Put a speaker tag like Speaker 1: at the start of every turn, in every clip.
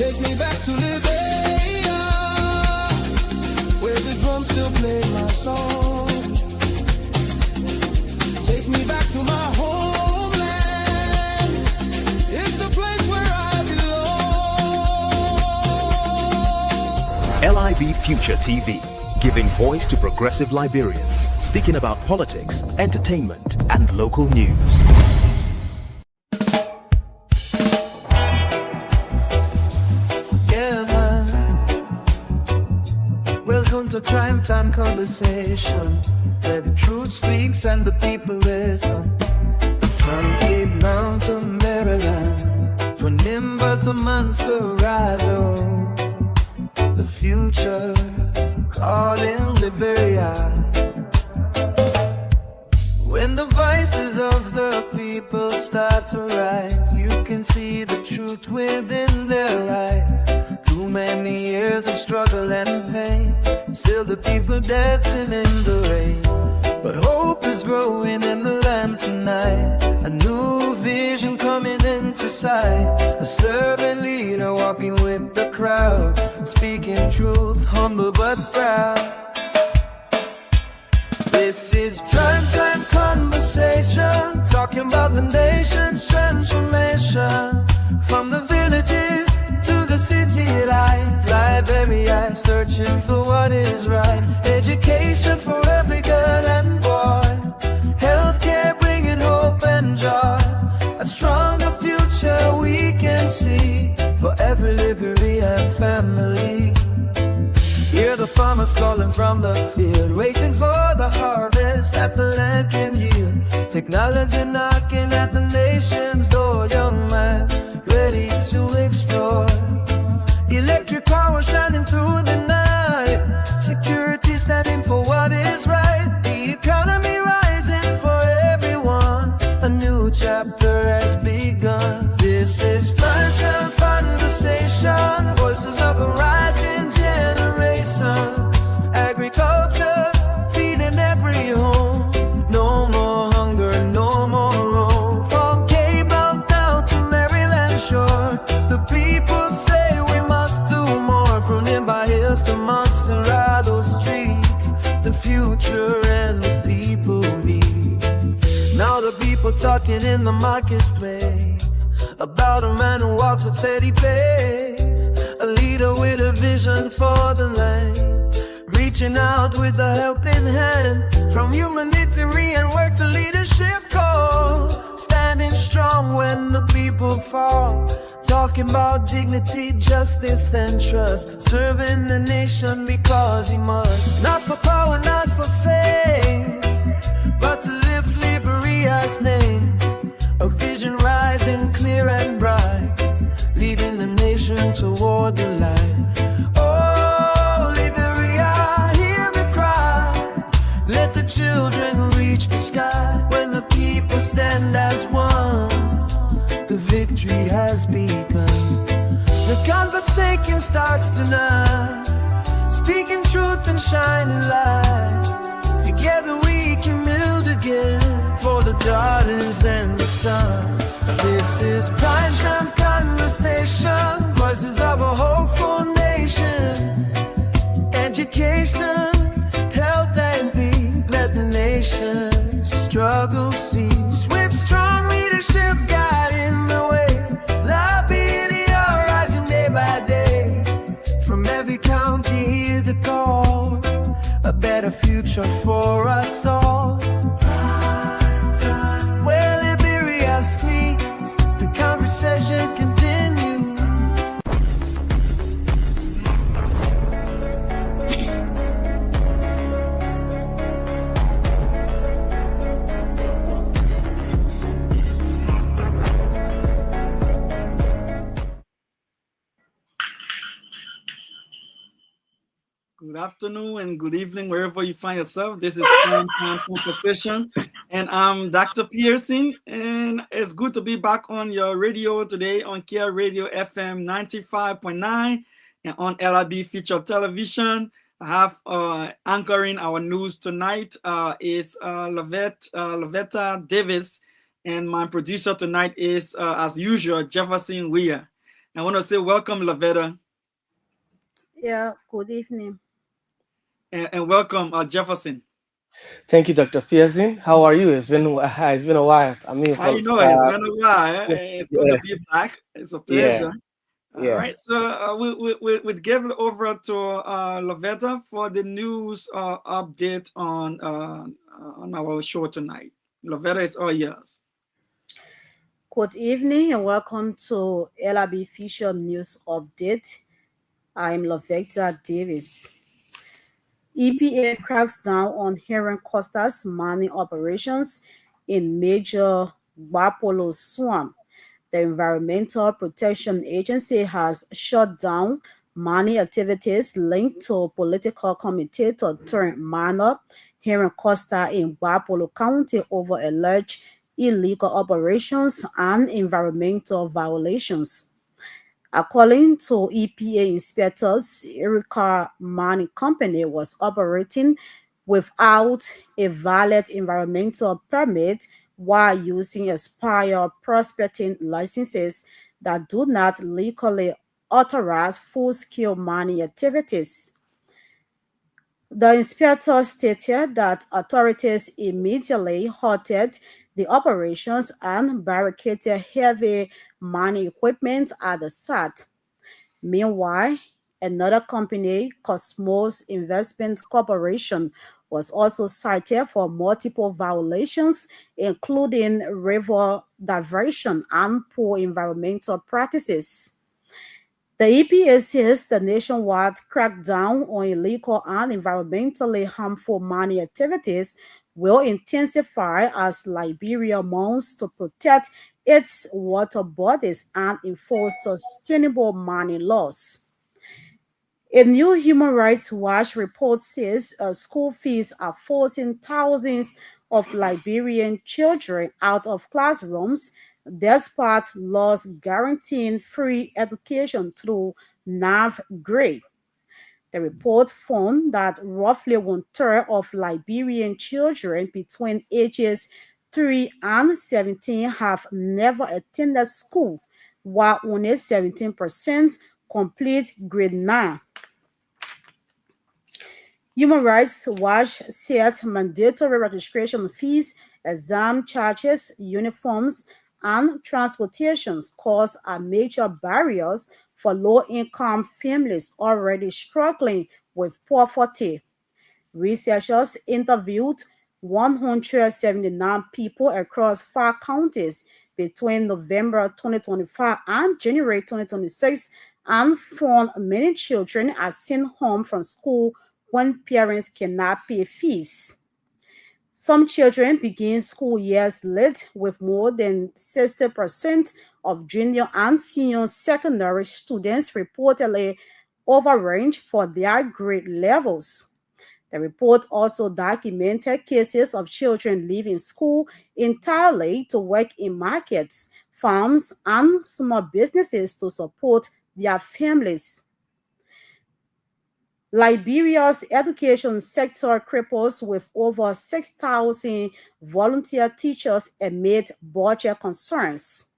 Speaker 1: Take me back to Liberia, where the drums still play my song. Take me back to my homeland. It's the place where I belong.
Speaker 2: LIB Future TV, giving voice to progressive Liberians, speaking about politics, entertainment, and local news.
Speaker 3: To crime time conversation, where the truth speaks and the people listen. From Cape Town to Maryland, from Nimba to Montserrado, the future calling Liberia. When the voices of the people start to rise, you can see the truth within their eyes. Too many years of struggle and pain, still the people dancing in the rain. But hope is growing in the land tonight, a new vision coming into sight. A servant leader walking with the crowd, speaking truth, humble but proud. This is prime time conversation, talking about the nation's transformation. From the villages to the city life, Liberia searching for what is right. Education for every girl and boy, healthcare bringing hope and joy. A stronger future we can see for every Liberian family. Hear the farmers calling from the field, waiting for the harvest that the land can yield. Technology knocking at the nation's door, young minds ready to explore. Electric power shining through the night, security standing for what is right. The economy rising for everyone, a new chapter has begun. This is prime time conversation, voices of a rising generation. Agriculture feeding every home, no more hunger, no more roam. From Cape Town down to Maryland shore, the people say we must do more. From Nimba Hills to Montserrado streets, the future and the people meet. Now the people talking in the marketplace about a man who walks with steady pace, a leader with a vision for the land, reaching out with a helping hand. From humanitarian work to leadership call, standing strong when the people fall, talking about dignity, justice and trust, serving the nation because he must. Not for power, not for fame, but to lift Liberia's name. A vision rising clear and bright, leading the nation toward the light. Oh, Liberia, hear the cry. Let the children reach the sky. When the people stand as one, the victory has begun. The conversation starts tonight, speaking truth and shining light. Together we can build again for the daughters and the sons. This is prime time conversation, voices of a hopeful nation. Education, health and peace, let the nation struggle cease. With strong leadership guiding the way, Liberia rising day by day. From every county hear the call, a better future for us all. Where Liberia speaks, the conversation continues.
Speaker 4: Good afternoon and good evening, wherever you find yourself. This is Prime Time Conversation, and I'm Dr. Pearson, and it's good to be back on your radio today on Kia Radio FM 95.9 and on LIB Feature Television. I have anchoring our news tonight is Lavetta Davis, and my producer tonight is, as usual, Jefferson Weir. I want to say welcome, Lavetta,
Speaker 5: Yeah, good evening.
Speaker 4: and welcome, Jefferson.
Speaker 6: Thank you, Dr. Pearson. How are you? It's been a while. I mean,
Speaker 4: How you
Speaker 6: for
Speaker 4: know? It's been a while. It's good to
Speaker 6: yeah,
Speaker 4: be back. It's a
Speaker 6: yeah,
Speaker 4: pleasure. All
Speaker 6: yeah.
Speaker 4: right, so we give it over to Lavetta for the news update on our show tonight. Lavetta is all yours.
Speaker 5: Good evening and welcome to LRB Fisher News Update. I'm Lovecta Davis. EPA cracks down on heron clusters mining operations in major Wapolo swamp. The Environmental Protection Agency has shut down mining activities linked to political commentator turned miner Heron Costa in Wapolo County over alleged illegal operations and environmental violations. According to EPA inspectors, Erica Mining Company was operating without a valid environmental permit while using expired prospecting licenses that do not legally authorize full-scale mining activities. The inspector stated that authorities immediately halted the operations and barricaded heavy mining equipment at the site. Meanwhile, another company, Cosmos Investment Corporation, was also cited for multiple violations, including river diversion and poor environmental practices. The EPA says the nationwide crackdown on illegal and environmentally harmful mining activities will intensify as Liberia mounts to protect its water bodies and enforce sustainable mining laws. A new Human Rights Watch report says school fees are forcing thousands of Liberian children out of classrooms despite laws guaranteeing free education through ninth grade. The report found that roughly one third of Liberian children between ages 3 and 17 have never attended school, while only 17% complete grade 9. Human Rights Watch said mandatory registration fees, exam charges, uniforms, and transportations costs are major barriers for low-income families already struggling with poverty. Researchers interviewed 179 people across 5 counties between November 2025 and January 2026 and found many children are sent home from school when parents cannot pay fees. Some children begin school years late, with more than 60% of junior and senior secondary students reportedly overrange for their grade levels. The report also documented cases of children leaving school entirely to work in markets, farms, and small businesses to support their families. Liberia's education sector cripples with over 6,000 volunteer teachers amid budget concerns.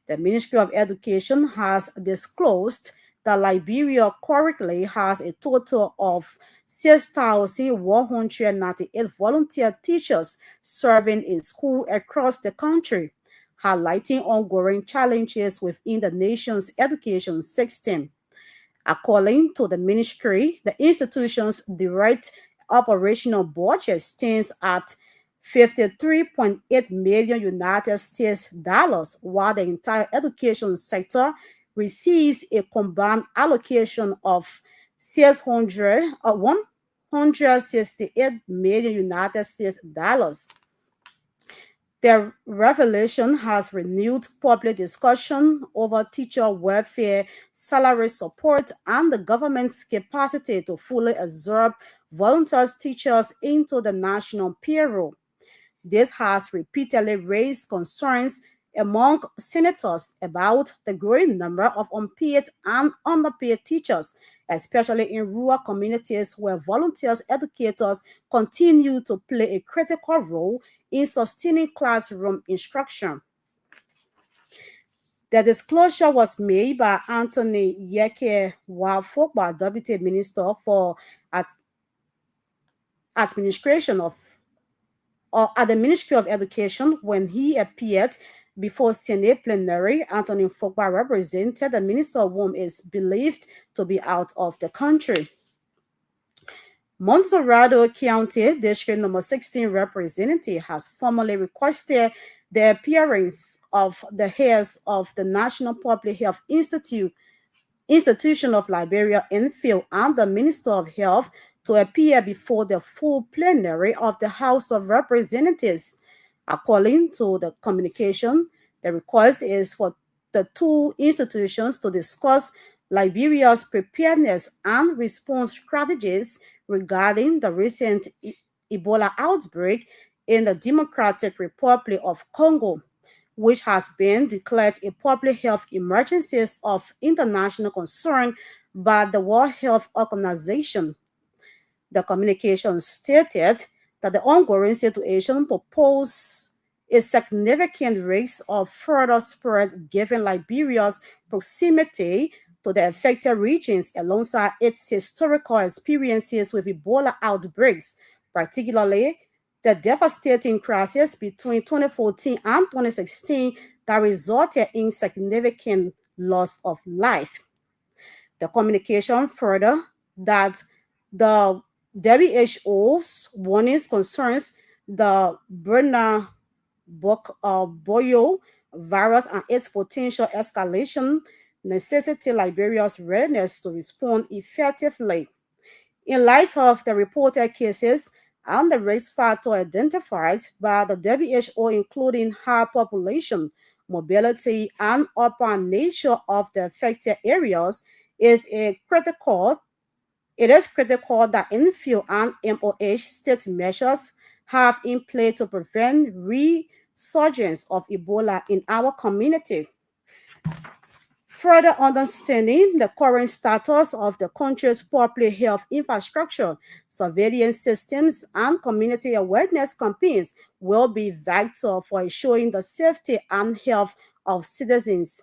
Speaker 5: The Ministry of Education has disclosed that Liberia currently has a total of 6,198 volunteer teachers serving in school across the country, highlighting ongoing challenges within the nation's education system. According to the ministry, the institution's direct operational budget stands at 53.8 million United States dollars, while the entire education sector receives a combined allocation of 168 million United States dollars. The revelation has renewed public discussion over teacher welfare, salary support, and the government's capacity to fully absorb volunteer teachers into the national payroll. This has repeatedly raised concerns among senators about the growing number of unpaid and underpaid teachers, especially in rural communities where volunteers educators continue to play a critical role in sustaining classroom instruction. The disclosure was made by Anthony Yeke Wafokba, Deputy Minister for Administration of or at the Ministry of Education when he appeared before Senate plenary. Anthony Fogba represented the Minister of whom is believed to be out of the country. Montserrado County District Number 16 representative has formally requested the appearance of the heads of the National Public Health Institution of Liberia infield and the Minister of Health to appear before the full plenary of the House of Representatives. According to the communication, the request is for the two institutions to discuss Liberia's preparedness and response strategies regarding the recent Ebola outbreak in the Democratic Republic of Congo, which has been declared a public health emergency of international concern by the World Health Organization. The communication stated that the ongoing situation poses a significant risk of further spread given Liberia's proximity to the affected regions alongside its historical experiences with Ebola outbreaks, particularly the devastating crisis between 2014 and 2016 that resulted in significant loss of life. The communication further that the WHO's warnings concerns the Boyo virus and its potential escalation necessitate Liberia's readiness to respond effectively. In light of the reported cases and the risk factor identified by the WHO, including high population, mobility, and urban nature of the affected areas, it is critical that infield and MOH state measures have in place to prevent resurgence of Ebola in our community. Further understanding the current status of the country's public health infrastructure, surveillance systems, and community awareness campaigns will be vital for ensuring the safety and health of citizens.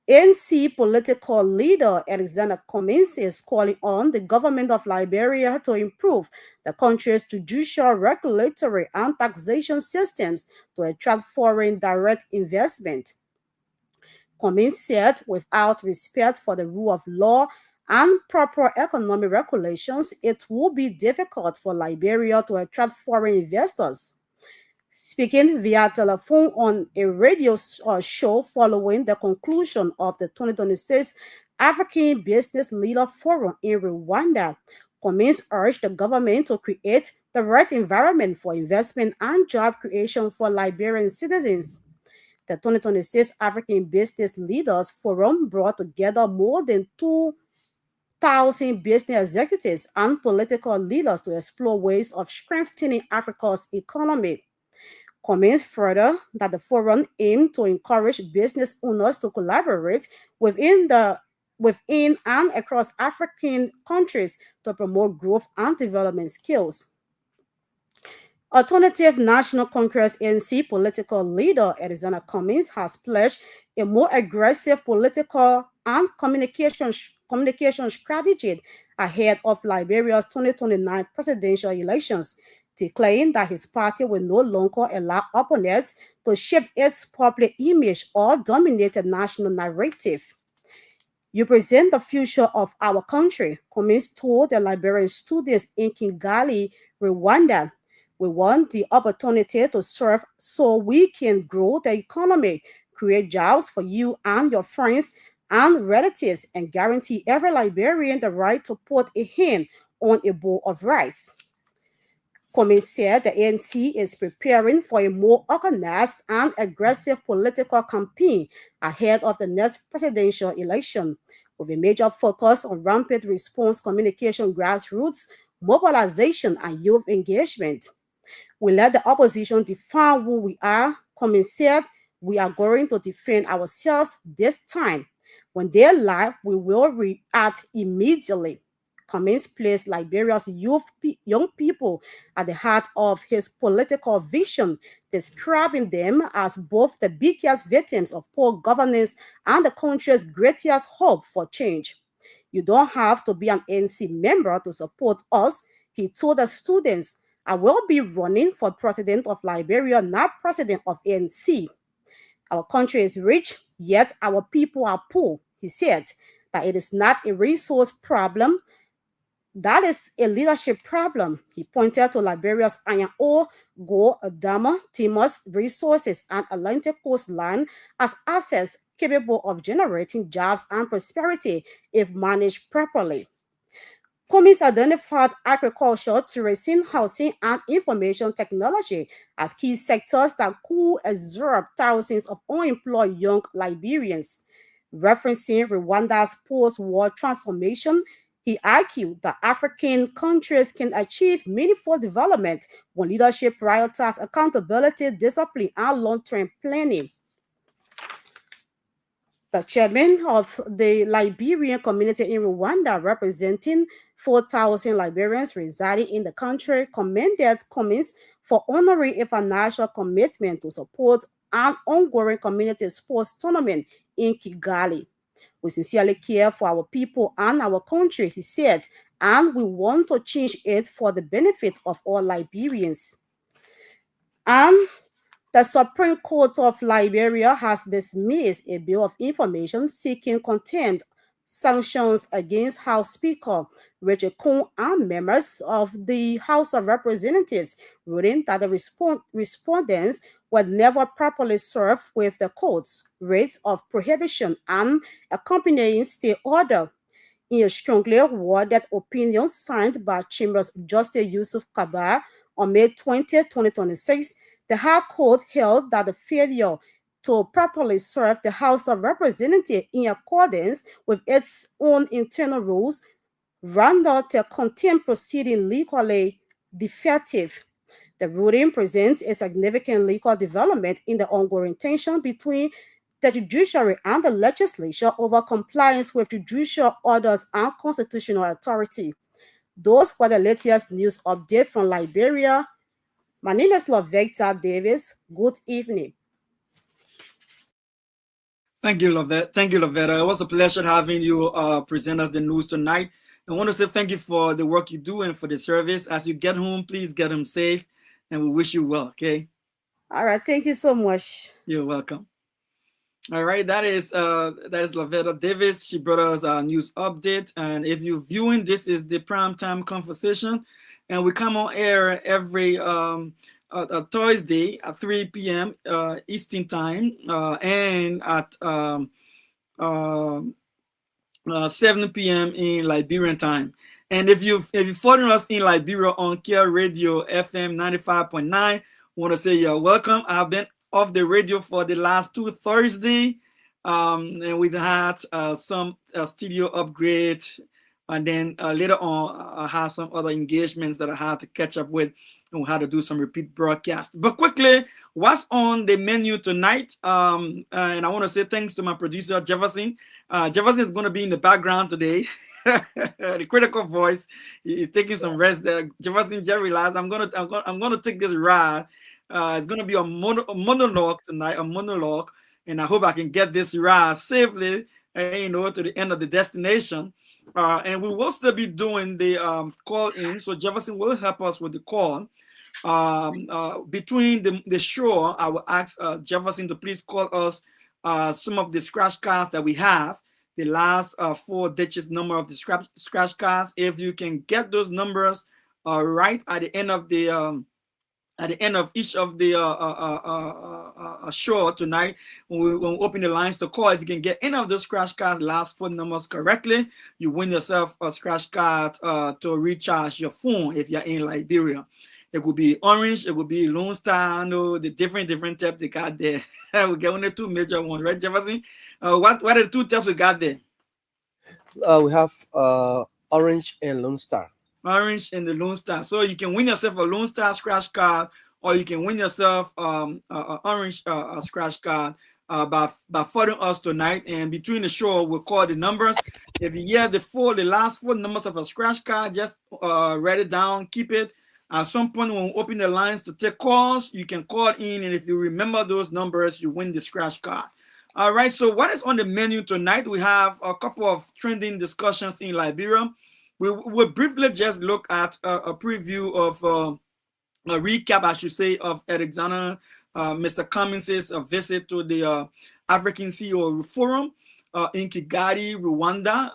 Speaker 5: ANC political leader Alexander Cummings is calling on the government of Liberia to improve the country's judicial, regulatory, and taxation systems to attract foreign direct investment. Cummings said, without respect for the rule of law and proper economic regulations, it will be difficult for Liberia to attract foreign investors. Speaking via telephone on a radio show following the conclusion of the 2026 African Business Leader Forum in Rwanda, Cummings urged the government to create the right environment for investment and job creation for Liberian citizens. The 2026 African Business Leaders Forum brought together more than 2,000 business executives and political leaders to explore ways of strengthening Africa's economy. Cummings further that the forum aimed to encourage business owners to collaborate within and across African countries to promote growth and development skills. Alternative National Congress ANC political leader Alexander Cummings has pledged a more aggressive political and communication strategy ahead of Liberia's 2029 presidential elections, declaring that his party will no longer allow opponents to shape its public image or dominate the national narrative. You present the future of our country, Cummings told the Liberian students in Kigali, Rwanda. We want the opportunity to serve so we can grow the economy, create jobs for you and your friends and relatives, and guarantee every Liberian the right to put a hand on a bowl of rice. Cummings said the ANC is preparing for a more organized and aggressive political campaign ahead of the next presidential election, with a major focus on rapid response communication, grassroots mobilization, and youth engagement. We let the opposition define who we are. Cummings said, we are going to defend ourselves this time. When they lie, we will react immediately. Cummings placed Liberia's young people at the heart of his political vision, describing them as both the biggest victims of poor governance and the country's greatest hope for change. You don't have to be an ANC member to support us, he told the students. I will be running for president of Liberia, not president of ANC. Our country is rich, yet our people are poor, he said. That it is not a resource problem, that is a leadership problem. He pointed to Liberia's iron ore, gold, Adama, Timus resources, and Atlantic coastline as assets capable of generating jobs and prosperity if managed properly. Cummings identified agriculture, tourism, housing, and information technology as key sectors that could absorb thousands of unemployed young Liberians. Referencing Rwanda's post war transformation, he argued that African countries can achieve meaningful development when leadership prioritizes accountability, discipline, and long term planning. The chairman of the Liberian community in Rwanda, representing 4,000 Liberians residing in the country, commended Cummings for honoring a financial commitment to support an ongoing community sports tournament in Kigali. We sincerely care for our people and our country, he said, and we want to change it for the benefit of all Liberians. And the Supreme Court of Liberia has dismissed a bill of information seeking contempt sanctions against House Speaker Richard Coon and members of the House of Representatives, ruling that the respondents were never properly served with the court's rates of prohibition and accompanying stay order. In a strongly worded opinion signed by Chambers Justice Yusuf Kabar on May 20, 2026, the High Court held that the failure to properly serve the House of Representatives in accordance with its own internal rules rendered the contempt proceeding legally defective. The ruling presents a significant legal development in the ongoing tension between the judiciary and the legislature over compliance with judicial orders and constitutional authority. Those were the latest news update from Liberia. My name is Lovecta Davis. Good evening.
Speaker 4: Thank you, Lovetta. Thank you, Lovetta. It was a pleasure having you present us the news tonight. I want to say thank you for the work you do and for the service. As you get home, please get home safe, and we wish you well, okay?
Speaker 5: All right, thank you so much.
Speaker 4: You're welcome. All right, that is Lovetta Davis. She brought us a news update, and if you're viewing, this is the primetime conversation, and we come on air every Thursday at 3 p.m. Eastern time and at 7 p.m. in Liberian time. And if you're following us in Liberia on Care Radio FM 95.9, want to say you're welcome. I've been off the radio for the last 2 Thursdays, and we've had some studio upgrade, and then later on I had some other engagements that I had to catch up with, and we had to do some repeat broadcast. But quickly, what's on the menu tonight? And I want to say thanks to my producer Jefferson. Jefferson is going to be in the background today. The critical voice. He's taking some rest there. Jefferson, Jerry, last I'm gonna take this ride. It's gonna be a monologue tonight, and I hope I can get this ride safely, to the end of the destination. And we will still be doing the call in, so Jefferson will help us with the call. Between the show, I will ask Jefferson to please call us some of the scratch cards that we have, the last 4 digits number of the scratch cards. If you can get those numbers right at the end of the each of the show tonight, when we open the lines to call, if you can get any of those scratch cards last 4 numbers correctly, you win yourself a scratch card to recharge your phone if you're in Liberia. It will be orange, it will be Lone Star, the different types they got there. We get only 2 major ones, right, Jefferson? What are the 2 types we got there?
Speaker 6: We have orange and Lone Star.
Speaker 4: Orange and the Lone Star. So you can win yourself a Lone Star scratch card, or you can win yourself an orange scratch card. by following us tonight. And between the show, we'll call the numbers. If you hear the last four numbers of a scratch card, just write it down, keep it. At some point, when we open the lines to take calls, you can call in, and if you remember those numbers, you win the scratch card. All right, so what is on the menu tonight? We have a couple of trending discussions in Liberia. We'll briefly just look at a preview of a recap, I should say, of Alexander Mr. Cummings' visit to the African CEO Forum in Kigali, Rwanda.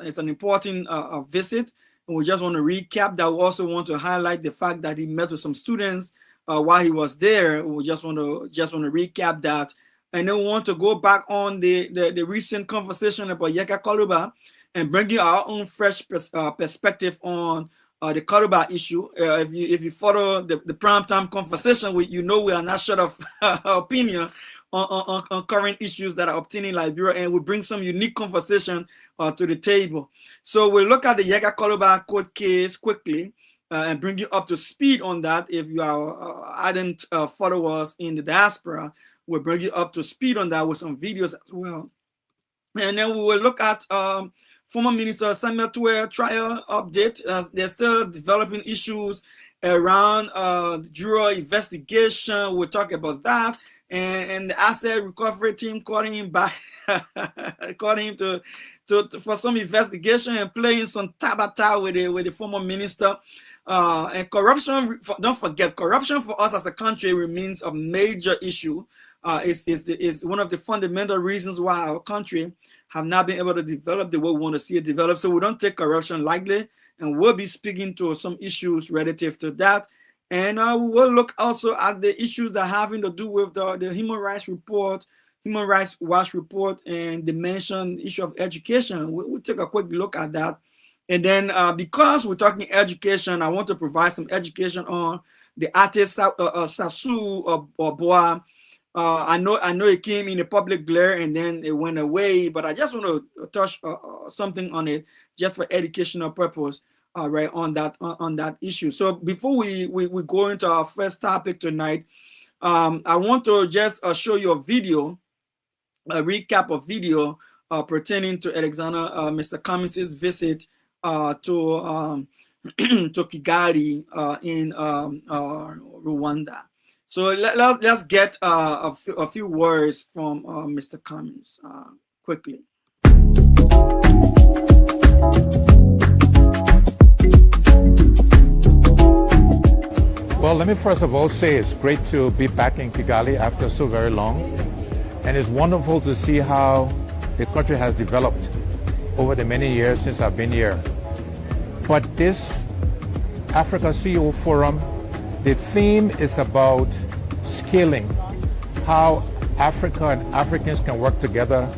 Speaker 4: It's an important visit, and we just want to recap that. We also want to highlight the fact that he met with some students while he was there. We just want to recap that, and then we want to go back on the recent conversation about Yeka Kaluba and bring you our own fresh perspective on the Kaluba issue. If you follow the primetime conversation, you know we are not short of opinion on current issues that are obtaining Liberia, and we bring some unique conversation to the table. So we'll look at the Yeka Kaluba court case quickly and bring you up to speed on that. If you are ardent followers in the diaspora, we'll bring you up to speed on that with some videos as well. And then we will look at former Minister Samuel Tuer trial update. They're still developing issues around the juror investigation. We'll talk about that. And the asset recovery team calling him back, calling him to for some investigation and playing some tabata with the former minister. And corruption, don't forget, corruption for us as a country remains a major issue. Is one of the fundamental reasons why our country have not been able to develop the way we want to see it develop. So we don't take corruption lightly, and we'll be speaking to some issues relative to that. And we'll look also at the issues that having to do with the Human Rights Watch report, and the mentioned issue of education. We'll take a quick look at that. And then because we're talking education, I want to provide some education on the artist Sasu Boa. I know it came in a public glare and then it went away, but I just want to touch something on it just for educational purpose, right, on that issue. So before we go into our first topic tonight, I want to just show you a video, a recap of video pertaining to Alexander Mr. Cummings' visit to Kigali in Rwanda. So let's get a few words from Mr. Cummings quickly.
Speaker 7: Well, let me first of all say it's great to be back in Kigali after so very long. And it's wonderful to see how the country has developed over the many years since I've been here. But this Africa CEO Forum, the theme is about scaling, how Africa and Africans can work together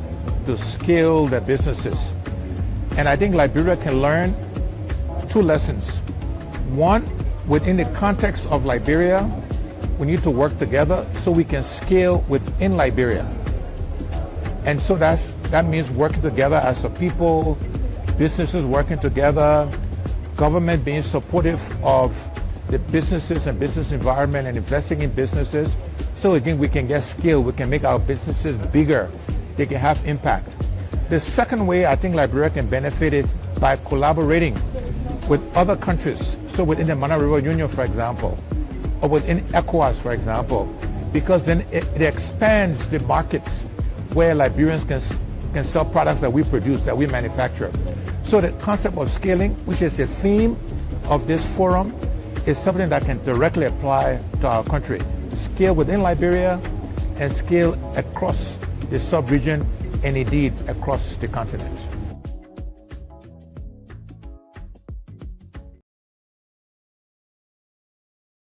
Speaker 7: to scale their businesses. And I think Liberia can learn two lessons. One, within the context of Liberia, we need to work together so we can scale within Liberia. And so that means working together as a people, businesses working together, government being supportive of the businesses and business environment and investing in businesses, so again we can get scale, we can make our businesses bigger, they can have impact. The second way I think Liberia can benefit is by collaborating with other countries, so within the Mana River Union, for example, or within ECOWAS, for example, because then it expands the markets where Liberians can sell products that we produce, that we manufacture. So the concept of scaling, which is the theme of this forum, is something that can directly apply to our country. Scale within Liberia and scale across the sub-region and indeed across the continent.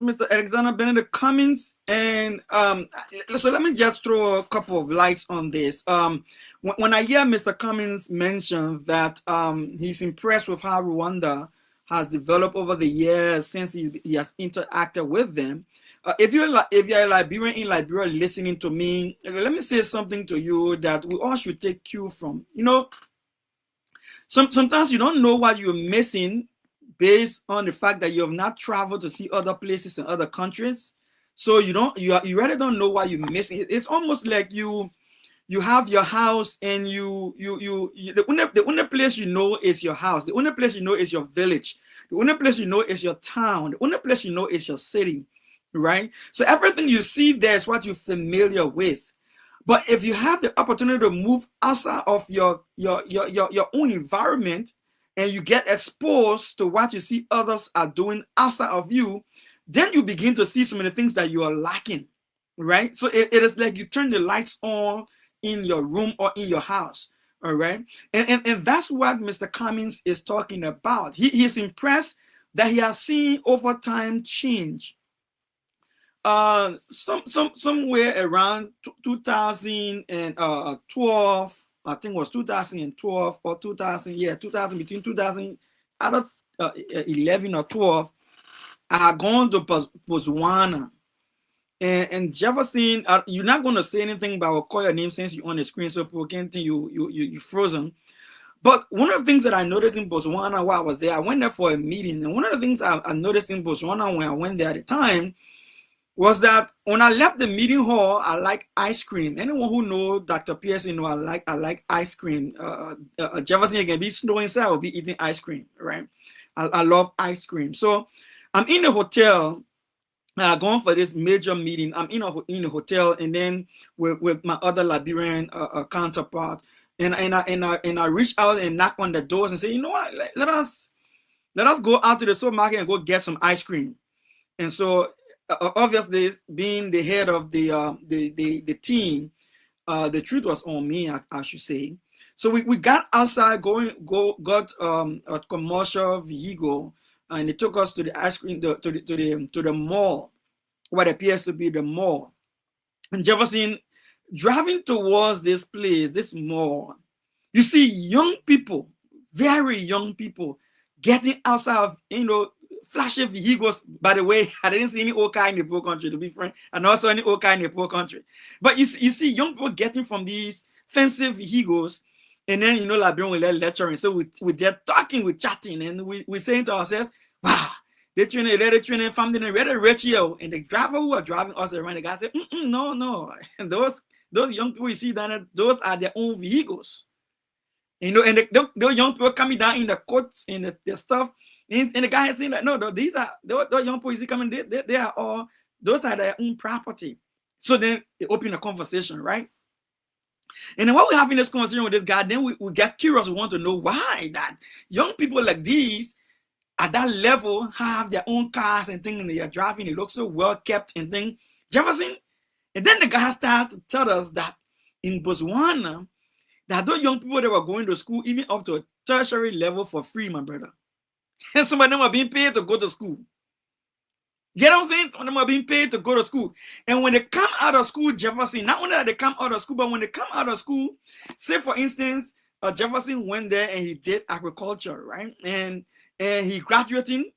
Speaker 4: Mr. Alexander Benedict Cummings, and so let me just throw a couple of lights on this. When I hear Mr. Cummings mention that he's impressed with how Rwanda has developed over the years since he has interacted with them. If you're a Liberian in Liberia listening to me, let me say something to you that we all should take cue from. You know, sometimes you don't know what you're missing based on the fact that you have not traveled to see other places in other countries. So you really don't know what you're missing. It's almost like you you have your house, and the only place you know is your house. The only place you know is your village. The only place you know is your town. The only place you know is your city, right? So everything you see there is what you're familiar with. But if you have the opportunity to move outside of your own environment, and you get exposed to what you see others are doing outside of you, then you begin to see some of the things that you are lacking, right? So it is like you turn the lights on in your room or in your house, all right? And that's what Mr. Cummings is talking about. He's impressed that he has seen over time change. Somewhere around 2012, I think it was 2012 or 2000, between 2011 or 12, I had gone to Botswana. And Jefferson, you're not going to say anything, but I'll call your name since you're on the screen, so people can't think you frozen. But one of the things that I noticed in Botswana while I was there, I went there for a meeting, and one of the things I noticed in Botswana when I went there at the time was that when I left the meeting hall, I like ice cream. Anyone who knows Dr. Pearson know I like ice cream. Jefferson can be snow inside, I will be eating ice cream, right? I love ice cream. So I'm in a hotel. Going for this major meeting. I'm in a hotel, and then with my other Liberian counterpart, and I reach out and knock on the doors and say, you know what, let us go out to the supermarket and go get some ice cream. And so obviously, being the head of the team, the truth was on me, I should say. So we got outside, got a commercial vehicle, and it took us to the ice cream to the mall, what appears to be the mall. And Jefferson, driving towards this place, this mall, you see young people, very young people, getting outside of flashy vehicles. By the way, I didn't see any old car in the poor country, to be frank, and also any old car in the poor country. But you see young people getting from these fancy vehicles. And then, Liberian will lecturing. So we're there talking, we're chatting, and we're saying to ourselves, wow, they're training family, they're really rich here. And the driver who are driving us around, the guy said, no. And those young people you see down there, those are their own vehicles. And those young people coming down in the coats and the stuff. And the guy is saying that, no, these are, those young people you see coming, they are all, those are their own property. So then they open a conversation, right? And then while we're having this conversation with this guy, then we get curious. We want to know why that young people like these at that level have their own cars and things, and they are driving. They look so well kept and things. Jefferson. And then the guy started to tell us that in Botswana, that those young people that were going to school, even up to a tertiary level for free, my brother. And some of them are being paid to go to school. You get what I'm saying? Some of them are being paid to go to school. And when they come out of school, Jefferson, not only that they come out of school, but when they come out of school, say for instance, Jefferson went there and he did agriculture, right? And he graduating,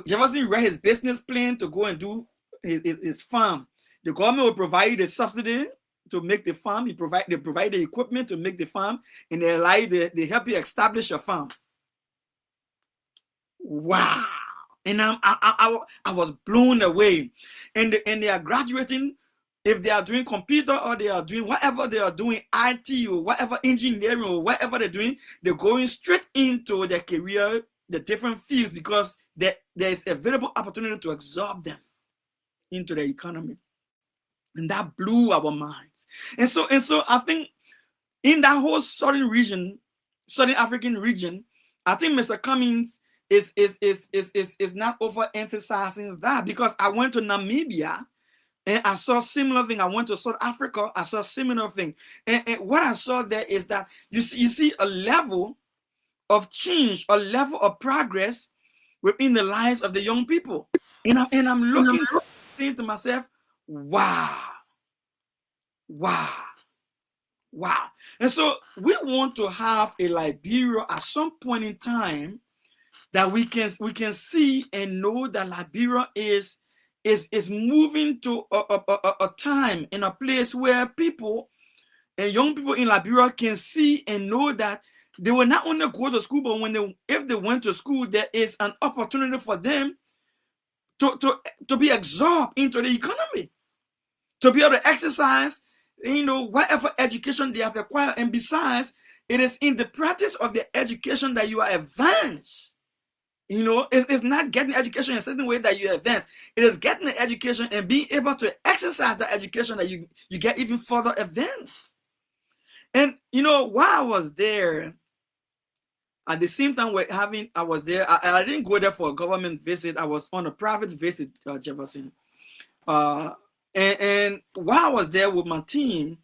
Speaker 4: Jefferson read his business plan to go and do his farm. The government will provide the subsidy to make the farm. They provide the equipment to make the farm, and they help you establish your farm. Wow. And I was blown away. And they are graduating. If they are doing computer or they are doing whatever they are doing, IT or whatever, engineering or whatever they're doing, they're going straight into their career, the different fields, because there is available opportunity to absorb them into the economy. And that blew our minds. And so I think in that whole southern African region, I think Mr. Cummings is not overemphasizing that, because I went to Namibia and I saw similar thing. I went to South Africa, I saw similar thing. And what I saw there is that you see a level of change, a level of progress within the lives of the young people. And I'm looking, saying to myself, wow. And so we want to have a Liberia at some point in time that we can see and know that Liberia is moving to a time in a place where people and young people in Liberia can see and know that they will not only go to school, but if they went to school, there is an opportunity for them to be absorbed into the economy, to be able to exercise whatever education they have acquired. And besides, it is in the practice of the education that you are advanced. It's not getting education in a certain way that you advance. It is getting the education and being able to exercise the education that you get even further advanced. And while I was there, at the same time I was there. I didn't go there for a government visit. I was on a private visit, Jefferson. And while I was there with my team,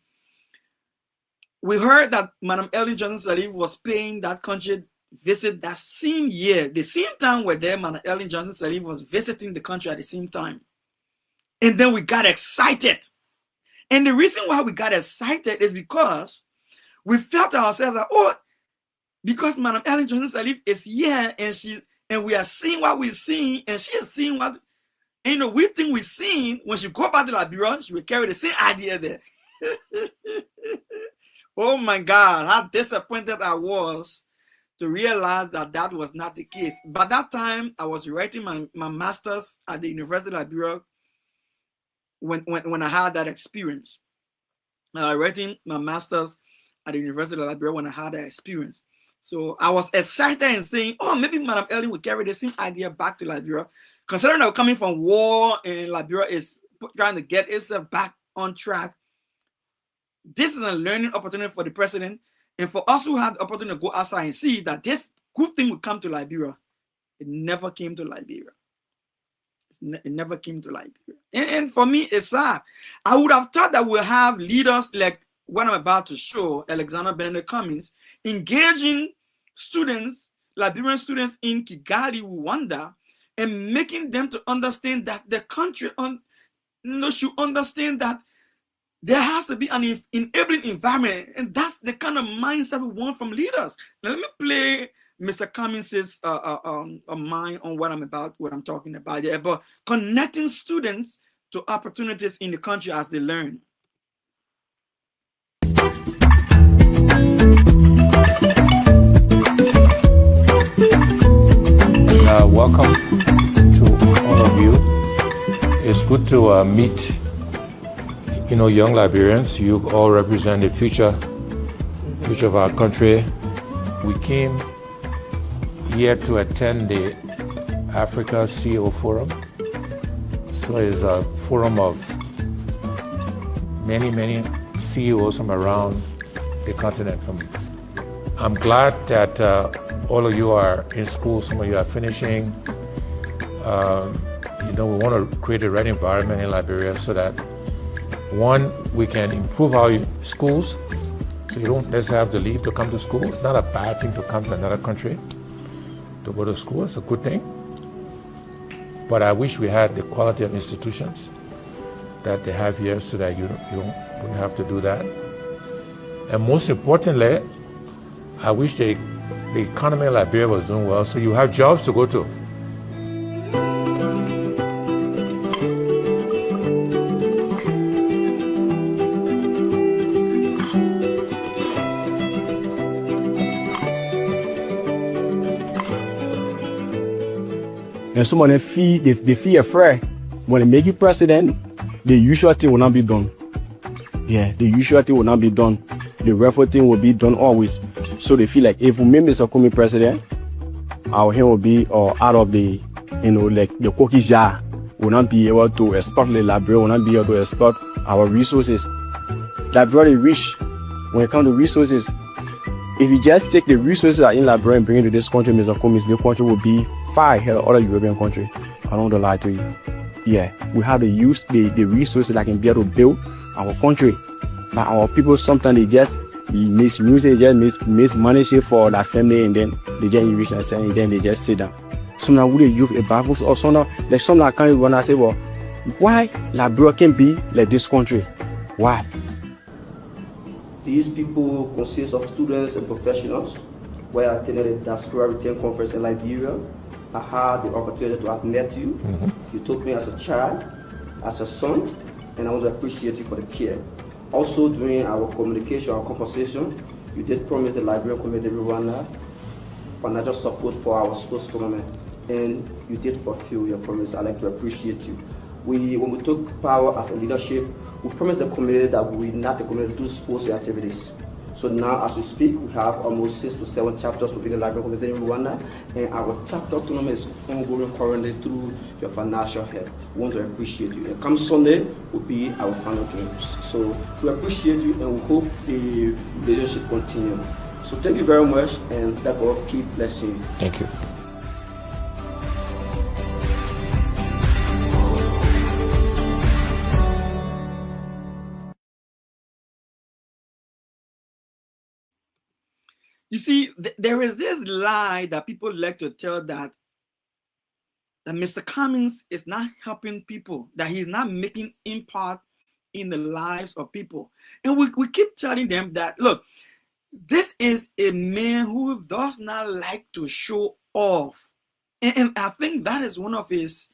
Speaker 4: we heard that Madam Ellen Johnson Sirleaf was paying that country visit that same year. The same time we're there, Madam Ellen Johnson Sirleaf was visiting the country at the same time. And then we got excited. And the reason why we got excited is because we felt ourselves like, because Madam Ellen Johnson Sirleaf is here and we are seeing what we're seeing, and she is seeing what we think we're seeing. When she go back to Liberia, she will carry the same idea there. Oh my God, how disappointed I was to realize that was not the case. By that time, I was writing my master's at the University of Liberia when I had that experience. Writing my master's at the University of Liberia when I had that experience. So I was excited and saying, maybe Madam Ellen will carry the same idea back to Liberia. Considering that we're coming from war and Liberia is trying to get itself back on track, this is a learning opportunity for the president and for us who had the opportunity to go outside and see that this good thing will come to Liberia. It never came to Liberia. It never came to Liberia. And for me, it's sad. I would have thought that we'll have leaders like what I'm about to show, Alexander Benedict Cummings, engaging students, Liberian students in Kigali, Rwanda, and making them to understand that the country should understand that there has to be an enabling environment, and that's the kind of mindset we want from leaders. Now, let me play Mr. Cummings' mind on what I'm talking about there, about connecting students to opportunities in the country as they learn.
Speaker 7: Welcome to all of you. It's good to meet young Liberians. You all represent the future of our country. We came here to attend the Africa CEO Forum. So it's a forum of many CEOs from around the continent. I'm glad that all of you are in school. Some of you are finishing. We want to create the right environment in Liberia so that one, we can improve our schools, so you don't necessarily have to leave to come to school. It's not a bad thing to come to another country to go to school. It's a good thing. But I wish we had the quality of institutions that they have here so that you don't have to do that. And most importantly, I wish the economy in Liberia was doing well, so you have jobs to go to.
Speaker 8: And some of them feel afraid. When they make you president, the usual thing will not be done. Yeah, the usual thing will not be done. The rightful thing will be done always. So they feel like if we make Mr. Cummings president, our hand will be out of the, like the cookie jar. Will not be able to export the Liberia, will not be able to export our resources. Liberia is rich when it comes to resources. If you just take the resources that are in Liberia and bring it to this country, Mr. Cummings, the country will be far ahead of other European countries. I don't want to lie to you. Yeah, we have to use the resources that can be able to build our country. But our people sometimes they just misuse it, just mismanage it for their family, and then they just reach themselves and then they just sit down. Sometimes we use a Bible or sometimes like some that can't even say, well, why Liberia can be like this country? Why?
Speaker 9: These people consist of students and professionals. Where I attended a diaspora return conference in Liberia, I had the opportunity to have met you. Mm-hmm. You took me as a child, as a son, and I want to appreciate you for the care. Also, during our communication, our conversation, you did promise the Liberian community of Rwanda financial support for our sports tournament, and you did fulfill your promise. I'd like to appreciate you. When we took power as a leadership, We promised the community that we will not the community do sports activities. So now, as we speak, we have almost 6 to 7 chapters within the Liberian community in Rwanda, and our chapter tournament is ongoing currently through your financial help. We want to appreciate you. And come Sunday will be our final games. So we appreciate you, and we hope the relationship continue. So thank you very much, and that God keep blessing you.
Speaker 7: Thank you.
Speaker 4: You see, there is this lie that people like to tell that Mr. Cummings is not helping people, that he's not making impact in the lives of people. And we keep telling them that, look, this is a man who does not like to show off. And I think that is one of his,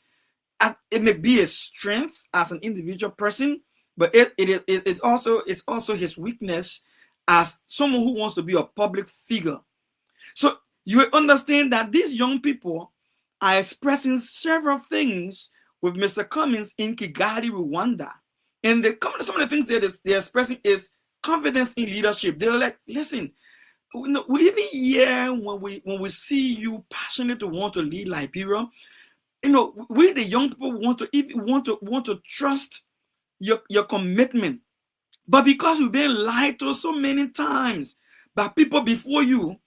Speaker 4: it may be a strength as an individual person, but it's also his weakness as someone who wants to be a public figure. So you understand that these young people are expressing several things with Mr. Cummings in Kigali, Rwanda. And some of the things they're expressing is confidence in leadership. They're like, listen, we even here when we see you passionate to want to lead Liberia, we the young people want to trust your commitment. But because we've been lied to so many times by people before you,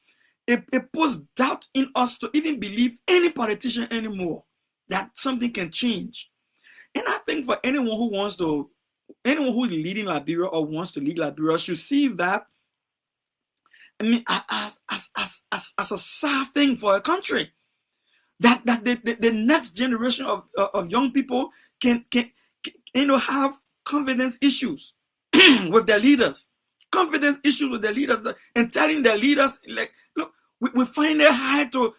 Speaker 4: it puts doubt in us to even believe any politician anymore that something can change. And I think for anyone who is leading Liberia or wants to lead Liberia should see that, I mean, as a sad thing for a country, that the next generation of young people can have confidence issues with their leaders, and telling their leaders, like, look, we find it hard to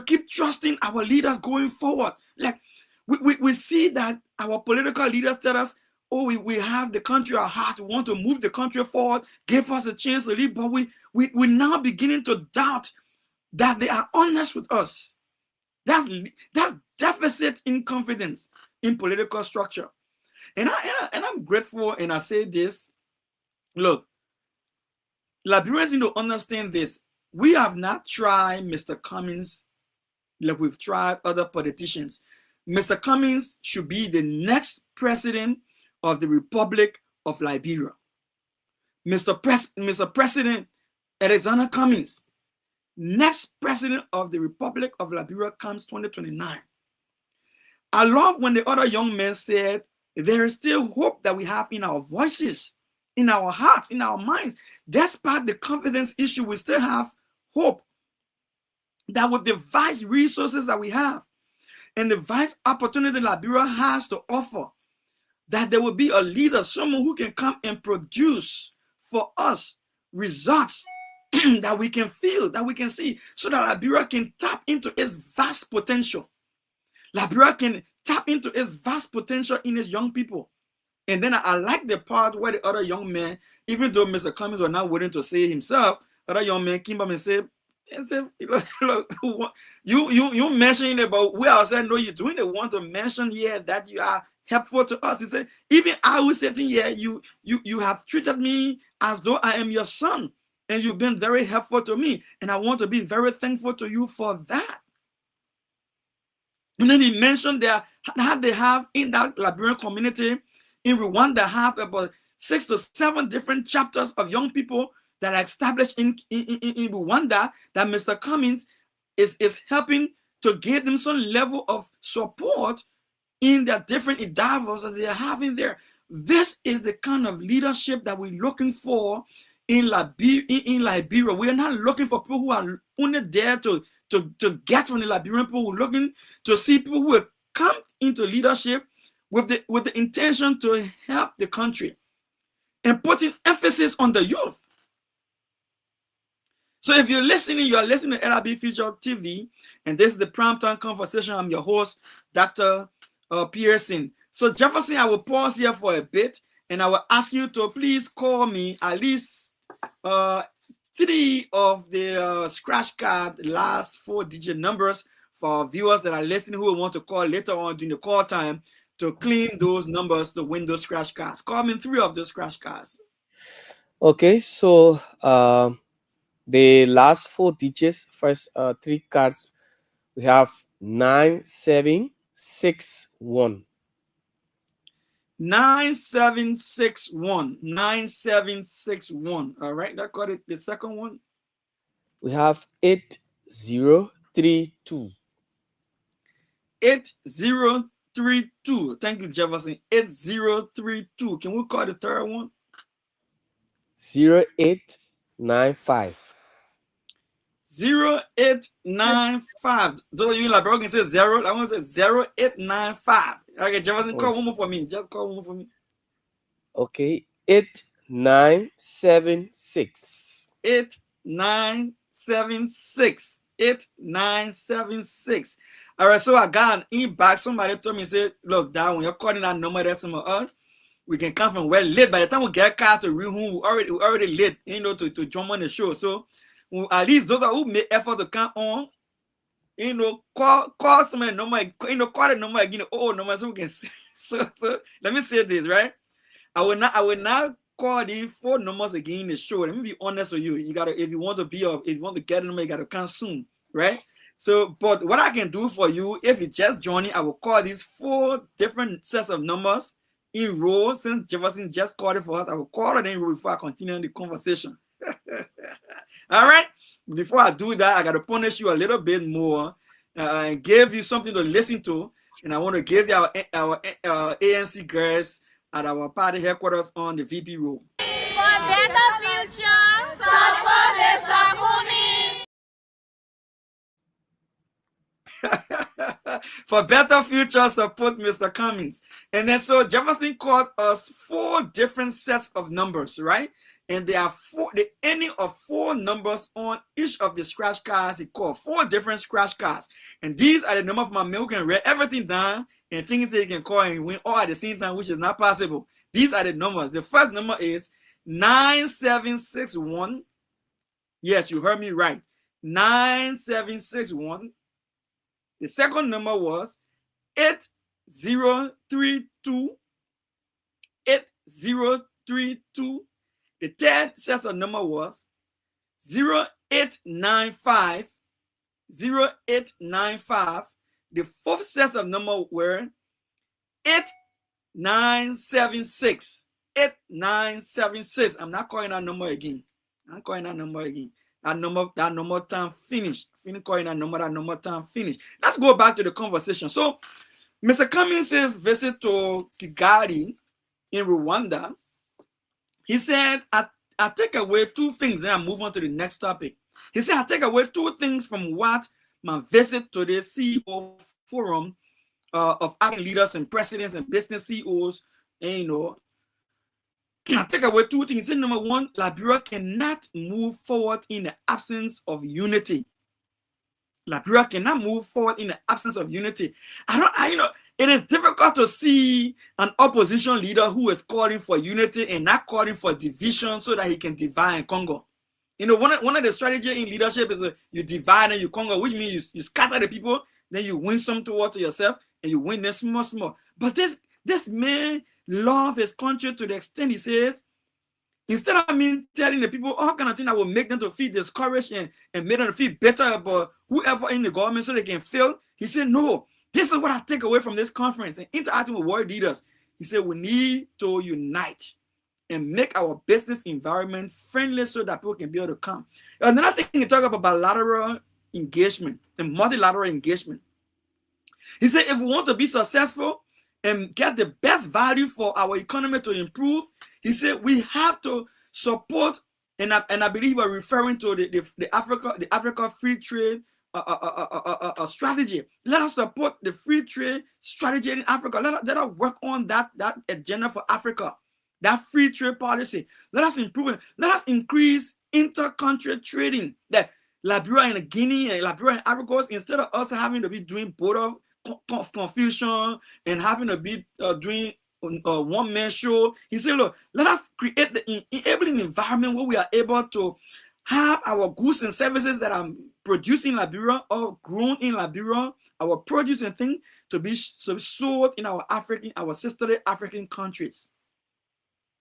Speaker 4: keep trusting our leaders going forward. Like, we see that our political leaders tell us, oh, we have the country at heart, we want to move the country forward, give us a chance to lead, but we're now beginning to doubt that they are honest with us. That's deficit in confidence in political structure. And I'm grateful, and I say this, look, Liberians need to understand this. We have not tried Mr. Cummings like we've tried other politicians. Mr. Cummings should be the next president of the Republic of Liberia. Mr. President Alexander Cummings, next president of the Republic of Liberia comes 2029. I love when the other young men said, there is still hope that we have in our voices, in our hearts, in our minds. Despite the confidence issue, we still have hope that with the vast resources that we have and the vast opportunity Liberia has to offer, that there will be a leader, someone who can come and produce for us results that we can feel, that we can see, so that Liberia can tap into its vast potential. Liberia can tap into its vast potential in its young people. And then I like the part where the other young man, even though Mr. Cummings was not willing to say it himself, other young man came up and said, look, you mentioning about we ourselves know you're doing it. Want to mention here that you are helpful to us. He said, even I was sitting here, you have treated me as though I am your son, and you've been very helpful to me, and I want to be very thankful to you for that. And then he mentioned that they have in that Liberian community in Rwanda have about 6 to 7 different chapters of young people that are established in Rwanda, that Mr. Cummings is helping to give them some level of support in their different endeavors that they are having there. This is the kind of leadership that we're looking for in Liberia. We are not looking for people who are only there to get from the Liberian people. We're looking to see people who will come into leadership with the intention to help the country and putting emphasis on the youth. So if you're listening to LRB Feature TV, and this is the Primetime Conversation. I'm your host, Dr. Pearson. So Jefferson, I will pause here for a bit, and I will ask you to please call me at least 3 of the scratch card last 4-digit numbers for our viewers that are listening who will want to call later on during the call time. to clean those numbers to win those scratch cards. Call me 3 of those scratch cards.
Speaker 6: Okay, so the last 4 digits, first 3 cards, we have 9761.
Speaker 4: 9761. 9761. All right, that got it. The second one.
Speaker 6: We have 8032.
Speaker 4: 8032. Thank you, Jefferson. 8032. Can we call the third one?
Speaker 6: 0895.
Speaker 4: 0895. Those of you in Liberia can say 0. That one says 0895. Okay, Jefferson, call one more for me. Just call one more for me.
Speaker 6: Okay, 8976.
Speaker 4: 8976. 8976. All right, so I got an e-back. Somebody told me, say, look, that when you're calling that number, that's some we can come from well late. By the time we get cars to real home, we already late, to jump on the show. So at least those who make effort to come on, call somebody number, call the number again, number, so we can see. So let me say this, right? I will not call these 4 numbers again in the show. Let me be honest with you. You gotta, if you want to get a number, you gotta come soon, right? So, but what I can do for you, if you just joining, I will call these 4 different sets of numbers in row. Since Jefferson just called it for us, I will call it in row before I continue the conversation. All right. Before I do that, I got to punish you a little bit more and give you something to listen to. And I want to give you our ANC girls at our party headquarters on the VP Road.
Speaker 10: For better future, support Mr. Cummings.
Speaker 4: For better future, support Mr. Cummings. And then so Jefferson called us 4 different sets of numbers, right? And there are any of 4 numbers on each of the scratch cards. He called 4 different scratch cards. And these are the number of my man who can write everything down and things that he can call and win all at the same time, which is not possible. These are the numbers. The first number is 9761. Yes, you heard me right. 9761. The second number was 8032. 8032. The third set of number was 0895. 0895. The fourth set of number were 8976. 8976. I'm not calling that number again. I'm calling that number again. That number time finished. Finish calling that number time finished. Let's go back to the conversation. So, Mr. Cummings' visit to Kigali in Rwanda, he said, I take away 2 things, then I move on to the next topic. He said, I take away 2 things from what my visit to the CEO forum of African leaders and presidents and business CEOs, and, I take away 2 things. He said, number 1, Liberia cannot move forward in the absence of unity. Liberia cannot move forward in the absence of unity. It is difficult to see an opposition leader who is calling for unity and not calling for division so that he can divide and conquer. One of the strategies in leadership is you divide and you conquer, which means you scatter the people, then you win some toward to yourself, and you win them small. But this man loves his country to the extent he says, instead of me telling the people all kind of things that will make them to feel discouraged and make them feel better about whoever in the government so they can fail, he said, no. This is what I take away from this conference and interacting with world leaders. He said, we need to unite and make our business environment friendly so that people can be able to come. Another thing he talked about bilateral engagement and multilateral engagement. He said, if we want to be successful and get the best value for our economy to improve, he said, we have to support, and I believe we're referring to the Africa free trade strategy. Let us support the free trade strategy in Africa. Let us work on that agenda for Africa, that free trade policy. Let us improve it. Let us increase inter-country trading. That Liberia and Guinea and Liberia and Africa, instead of us having to be doing border confusion and having to be doing one-man show, he said, look, let us create the enabling environment where we are able to have our goods and services that are produced in Liberia or grown in Liberia, our produce and things, to be sold in our sister African countries.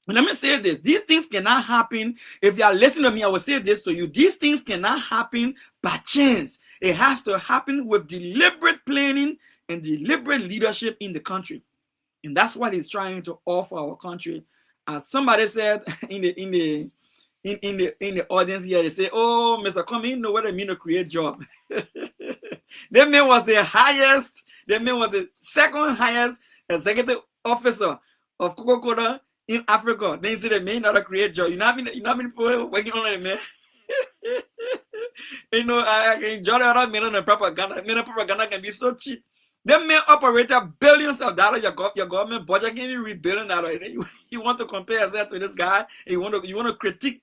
Speaker 4: And let me say this, these things cannot happen. If you are listening to me, I will say this to you. These things cannot happen by chance. It has to happen with deliberate planning and deliberate leadership in the country. And that's what he's trying to offer our country. As somebody said in the audience here, they say, oh, Mr. Cummings, you know what I mean to create job. That man was the second highest executive officer of Coca-Cola in Africa. Then you see the man not to create job. You know how many people working on it, man? You know, I can enjoy the other men on the propaganda. Men of propaganda can be so cheap. Them men operated billions of dollars. Your government budget can even read $1 billion. You want to compare yourself to this guy? And you want to critique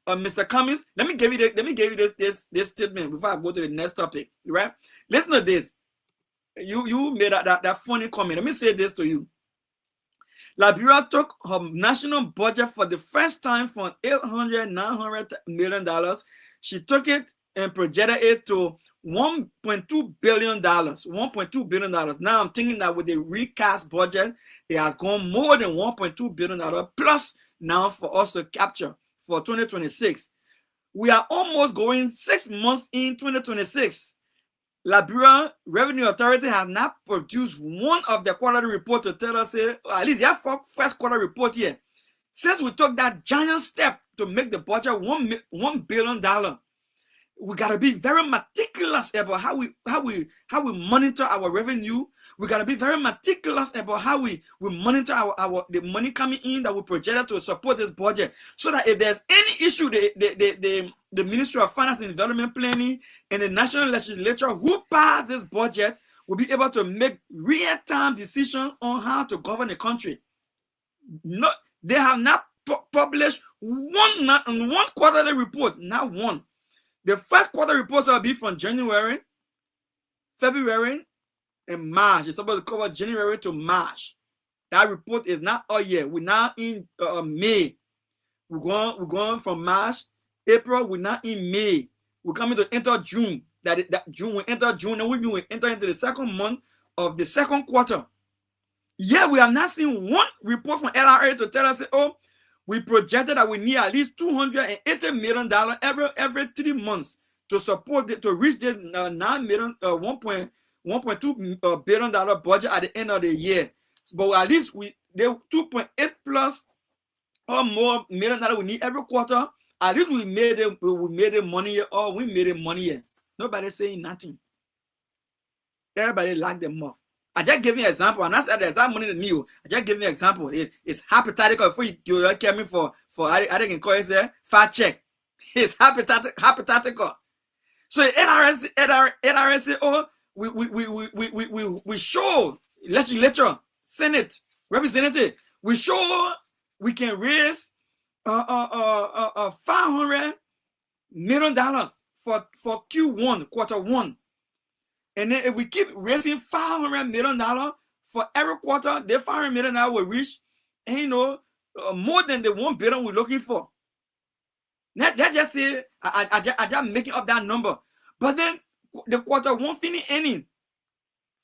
Speaker 4: Mr. Cummings? Let me give you this statement before I go to the next topic. Right? Listen to this. You made that funny comment. Let me say this to you. Liberia took her national budget for the first time from $900 million. She took it and projected it to $1.2 billion. $1.2 billion. Now I'm thinking that with the recast budget, it has gone more than $1.2 billion plus now for us to capture for 2026. We are almost going 6 months in 2026. Liberia Revenue Authority has not produced one of the quarterly report to tell us, at least their first quarter report here. Since we took that giant step to make the budget $1 billion, we gotta be very meticulous about how we monitor our revenue. We gotta be very meticulous about how we monitor the money coming in that we projected to support this budget, so that if there's any issue, the Ministry of Finance and Development Planning and the National Legislature who passed this budget will be able to make real-time decisions on how to govern the country. No, they have not published one quarterly report, not one. The first quarter reports will be from January, February, and March. It's supposed to cover January to March. That report is not all yet. We're now in May. We're going from March, April. We're not in May. We're coming to enter June. That June we enter June, and we will enter into the second month of the second quarter. Yeah, we have not seen one report from LRA to tell us, oh, we projected that we need at least $280 million every 3 months to support it, to reach the $1.2 billion budget at the end of the year. But at least the 2.8 plus or more million dollars we need every quarter. At least we made the money here, or we made the money here. Nobody saying nothing. Everybody like them off. I just give you an example, and I said there's that money in the new. I just give you an example. It's hypothetical. If you came in for I can call it fact check. It's hypothetical. So NRS say, oh, we show legislature, Senate, representative. We show we can raise $500 million for Q1, quarter one. And then if we keep raising $500 million for every quarter, the $500 million will reach, more than the $1 billion we're looking for. That just say, I just making up that number. But then the quarter one finish ending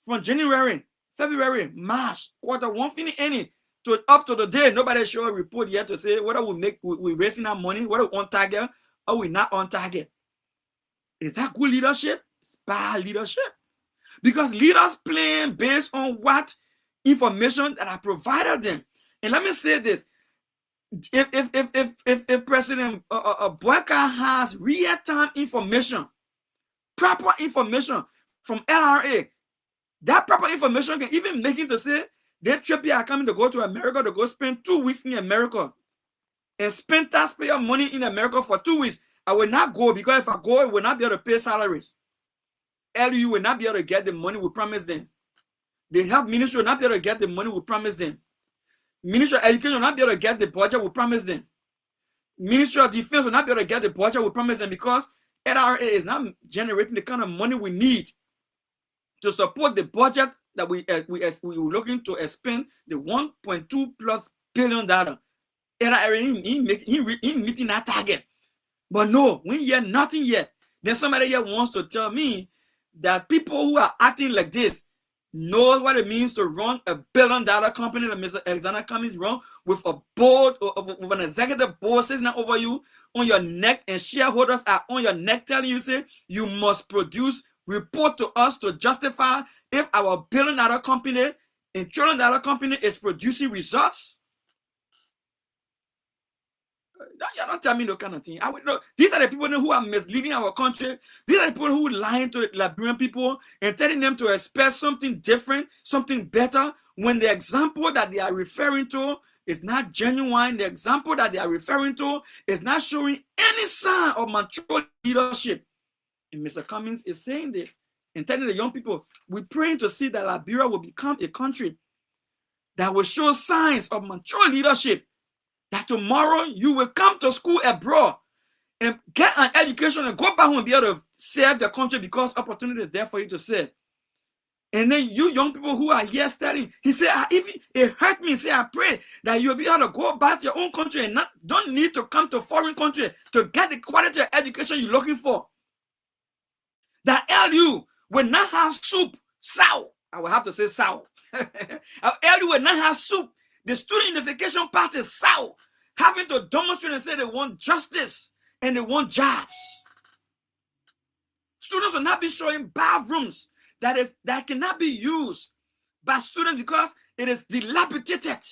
Speaker 4: from January, February, March, quarter one finish ending to up to the day. Nobody show a report yet to say whether we're raising our money, whether we're on target or we're not on target. Is that good leadership? It's bad leadership. Because leaders plan based on what information that I provided them. And let me say this: if President Boyka has real-time information, proper information from LRA, that proper information can even make him to say their trip here are coming to go to America to go spend 2 weeks in America and spend taxpayer money in America for 2 weeks. I will not go, because if I go, I will not be able to pay salaries. LU will not be able to get the money we promised them. The health ministry will not be able to get the money we promised them. Ministry of Education will not be able to get the budget we promised them. Ministry of Defense will not be able to get the budget we promised them, because NRA is not generating the kind of money we need to support the budget that we were looking to spend, the $1.2 plus billion. NRA ain't meeting that target. But no, we hear nothing yet. Then somebody here wants to tell me that people who are acting like this, knows what it means to run a billion-dollar company that Mr. Alexander Cummings run, with a board, with an executive board sitting over you on your neck, and shareholders are on your neck telling you, say, you must produce, report to us to justify if our billion-dollar company and trillion-dollar company is producing results. You don't tell me no kind of thing. I would know. These are the people who are misleading our country. These are the people who are lying to Liberian people and telling them to expect something different, something better, when the example that they are referring to is not genuine. The example that they are referring to is not showing any sign of mature leadership. And Mr. Cummings is saying this and telling the young people, we're praying to see that Liberia will become a country that will show signs of mature leadership. That tomorrow you will come to school abroad and get an education and go back home and be able to serve the country because opportunity is there for you to serve. And then you young people who are here studying, he said, if it hurt me, say, I pray that you'll be able to go back to your own country and don't need to come to foreign country to get the quality of education you're looking for. That LU will not have soup, sow. I will have to say sow. LU will not have soup. The Student Unification Party is sow, having to demonstrate and say they want justice and they want jobs. Students will not be showing bathrooms that cannot be used by students because it is dilapidated.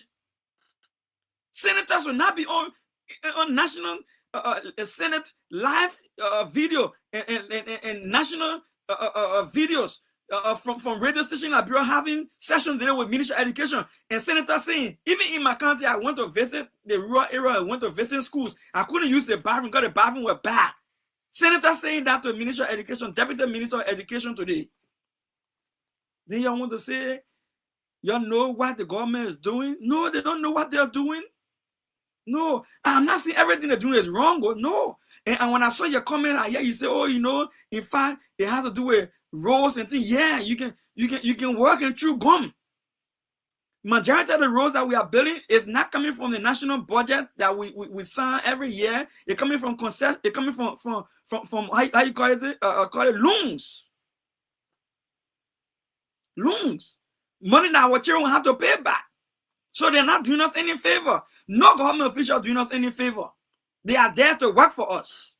Speaker 4: Senators will not be on national Senate live video and national videos from radio station Liberia having sessions there with Ministry of Education and senators saying, even in my country, I went to visit the rural area, I went to visit schools. I couldn't use the bathroom because the bathroom were bad. Senators saying that to Ministry of Education, Deputy Minister of Education today. Then y'all want to say, y'all know what the government is doing? No, they don't know what they're doing. No, I'm not saying everything they're doing is wrong, but no. And when I saw your comment, I hear you say, oh, in fact, it has to do with roads and things. Yeah, you can work and chew gum. Majority of the roads that we are building is not coming from the national budget that we sign every year. It's coming from concession. It's coming from how you call it? Call it loans. Loans. Money that our children will have to pay back. So they're not doing us any favor. No government official doing us any favor. They are there to work for us.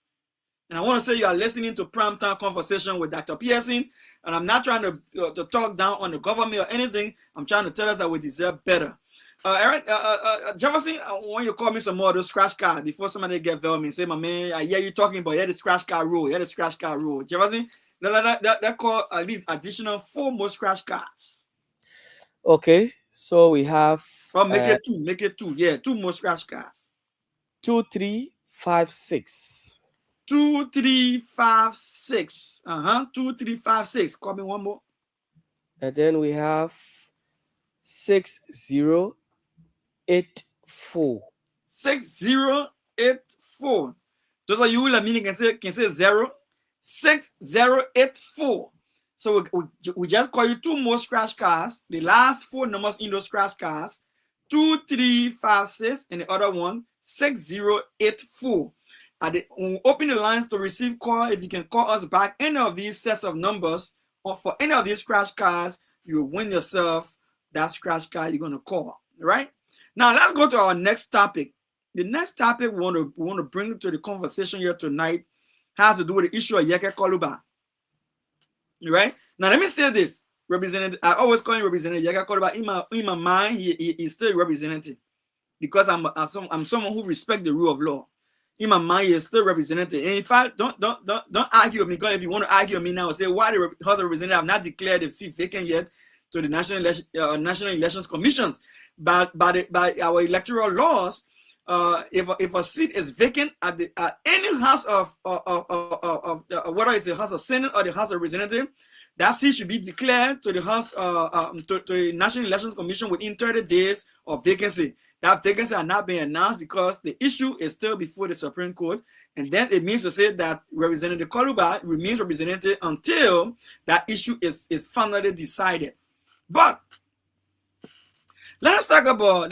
Speaker 4: And I want to say you are listening to Primetime Conversation with Dr. Pearson. And I'm not trying to talk down on the government or anything. I'm trying to tell us that we deserve better. Aaron, Jefferson, I want you to call me some more of those scratch cards before somebody get velvet and say, my man, I hear you talking about the scratch card rule. The scratch card rule. Jefferson, that call at least additional 4 more scratch cards.
Speaker 6: Okay, so we have...
Speaker 4: Or make it 2. Yeah, 2 more scratch cards.
Speaker 6: 2356.
Speaker 4: 2356. 2356. Call me one more.
Speaker 6: And then we have 6084.
Speaker 4: 6084. Those of you who are meaning can say 0. 6084. So we just call you 2 more scratch cards. The last 4 numbers in those scratch cards. 2356 and the other one 6084. We'll open the lines to receive call. If you can call us back any of these sets of numbers or for any of these scratch cards, you will win yourself that scratch card you're going to call. Right? Now let's go to our next topic. The next topic we want to bring to the conversation here tonight has to do with the issue of Yeke Koluba. Right? Now let me say this. Representative, I always call him Representative Yeke Koluba. In my mind, he's still representative because I'm someone who respects the rule of law. In my mind, he is still representative. And in fact, don't argue with me, because if you want to argue with me now, say why the House of Representatives have not declared the seat vacant yet to the National Elections Commissions. But by our electoral laws, if a seat is vacant at any house of whether it's the House of Senate or the House of Representatives, that seat should be declared to the House to the National Elections Commission within 30 days of vacancy. That vacancy has not been announced because the issue is still before the Supreme Court, and then it means to say that Representative Koluba remains representative until that issue is finally decided. But let's talk about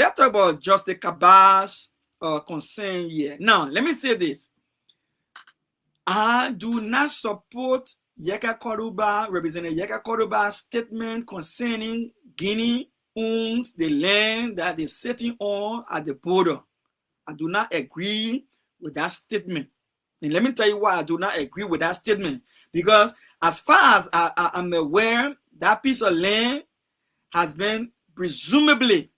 Speaker 4: Justice Kaba's concern here. Now, let me say this. I do not support Yeka Koruba, Representative Yeka Koruba's statement concerning Guinea owns the land that they're sitting on at the border. I do not agree with that statement. And let me tell you why I do not agree with that statement. Because as far as I'm aware, that piece of land has been presumably,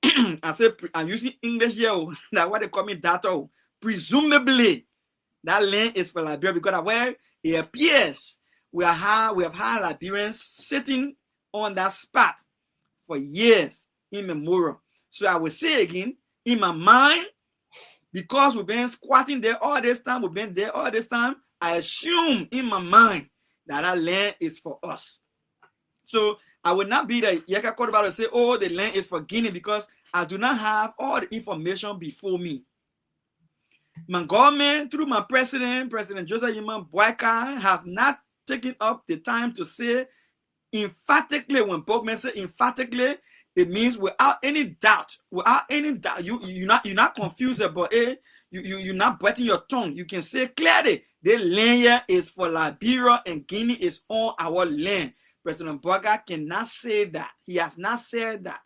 Speaker 4: I'm using English here, that's what they call me data. Presumably, that land is for Liberia because where it appears we have had Liberians sitting on that spot for years immemorial. So I will say again, in my mind, because we've been squatting there all this time, I assume in my mind that that land is for us. So I will not be the Yeka Koruba to say, oh, the land is for Guinea, because I do not have all the information before me. My government, through my President Joseph Yima Boyka, has not taken up the time to say emphatically. When Bob says emphatically, it means without any doubt. You're not confused about it. You're not biting your tongue. You can say clearly, the land here is for Liberia and Guinea is on our land. President Boyka cannot say that. He has not said that.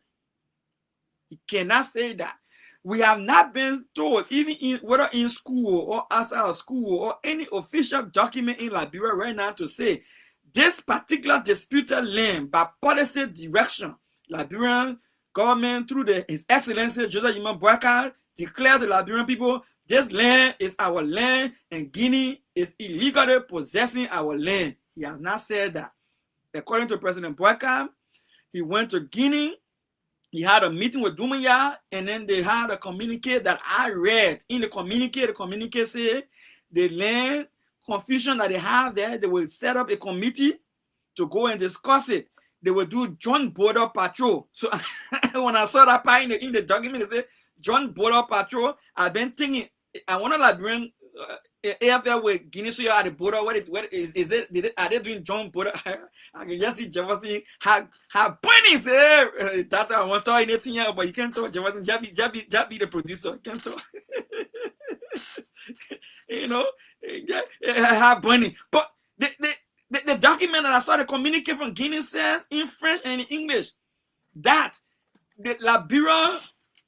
Speaker 4: He cannot say that. We have not been told, even whether in school or outside of school or any official document in Liberia right now, to say this particular disputed land by policy direction, Liberian government through His Excellency Joseph Yima Boyka declared the Liberian people, this land is our land and Guinea is illegally possessing our land. He has not said that. According to President Boyka, he went to Guinea. He had a meeting with Dumaya, and then they had a communique that I read. In the communique said the land confusion that they have there, they will set up a committee to go and discuss it. They will do joint border patrol. So when I saw that part in the document, they said joint border patrol. I've been thinking, I want to bring AFL with Guinea, so you're at the border. What is it? Are they doing joint border? I can just see Jefferson have bunnies there. That I want to talk anything here, but you can't talk Jefferson. Just be the producer. You can't talk. You know, have bunny. But the document that I saw, the communique from Guinea says in French and in English that the Liberia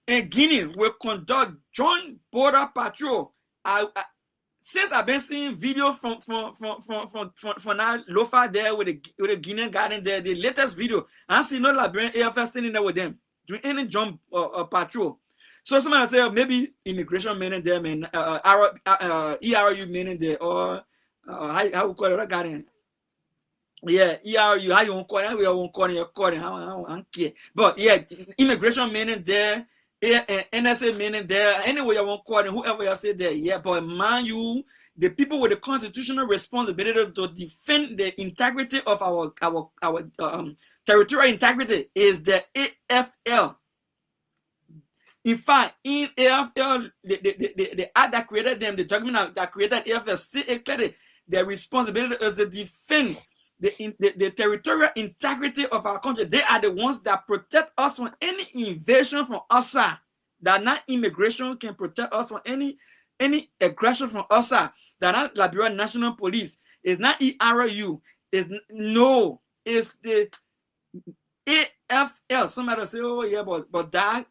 Speaker 4: and Guinea will conduct joint border patrol. Since I've been seeing video from that Lofa there with the Guinean garden there, the latest video, I see no Liberian AFL sitting there with them doing any jump patrol. So somebody say, oh, maybe immigration men in there, man, ERU men in there, or how we call it, that garden. Yeah, ERU, how you want to call it? We won't call it, you're calling, I don't care. But yeah, immigration men in there. NSA meaning there, anyway, I won't call it, whoever you say there, yeah, but mind you, the people with the constitutional responsibility to defend the integrity of our territorial integrity is the AFL. In fact, in AFL, the act that created them, the document that created AFL, say it clearly, their responsibility is to defend the territorial integrity of our country. They are the ones that protect us from any invasion from outside. That not immigration can protect us from any aggression from outside. That not Liberia National Police. It's not ERU. It's the AFL. Somebody say, oh yeah, but that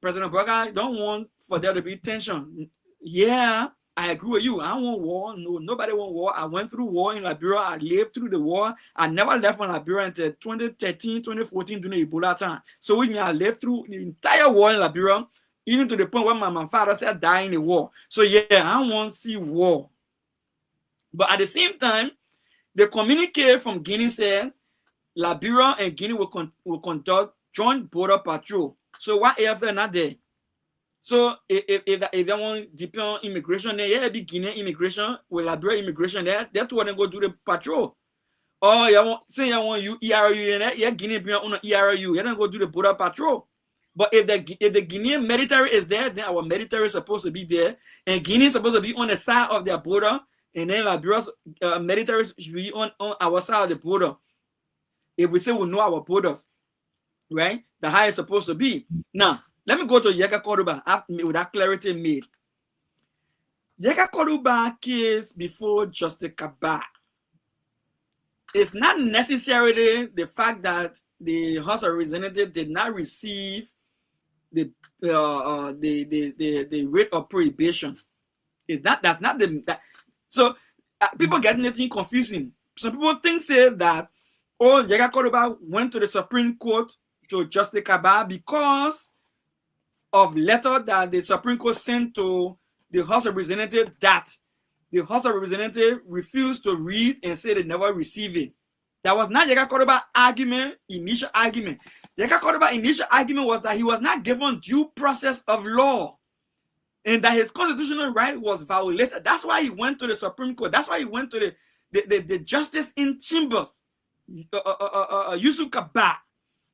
Speaker 4: President Boyka don't want for there to be tension. Yeah. I agree with you. I don't want war. No, nobody want war. I went through war in Liberia. I lived through the war. I never left from Liberia until 2013, 2014 during the Ebola time. So with me, I lived through the entire war in Liberia, even to the point where my father said die in the war. So yeah, I don't want to see war. But at the same time, the communique from Guinea said Liberia and Guinea will conduct joint border patrol. So why AFL not there? So if they want depend on immigration, then yeah, be Guinean immigration with Liberia immigration there. That's what they go do the patrol. Or you want you ERU in there, yeah, Guinea be on ERU. You don't go do the border patrol. But if the Guinean military is there, then our military is supposed to be there, and Guinea is supposed to be on the side of their border, and then Liberia's military should be on our side of the border. If we say we know our borders, right? The how it's supposed to be. Now, let me go to Yeka Koruba with that clarity made. Yeka Koruba case before Justice Kabah. it's not necessarily the fact that the House of Representatives did not receive the rate of prohibition. That's not the so people getting it confusing. Some people say that Jega Koruba went to the Supreme Court to Justice Kabah because of letter that the Supreme Court sent to the House of Representatives that the House of Representatives refused to read and said they never received it. That was not Jega Koruba's initial argument. Jega Koruba's initial argument was that he was not given due process of law and that his constitutional right was violated. That's why he went to the Supreme Court. That's why he went to the justice in chambers, Yusuf Kabah.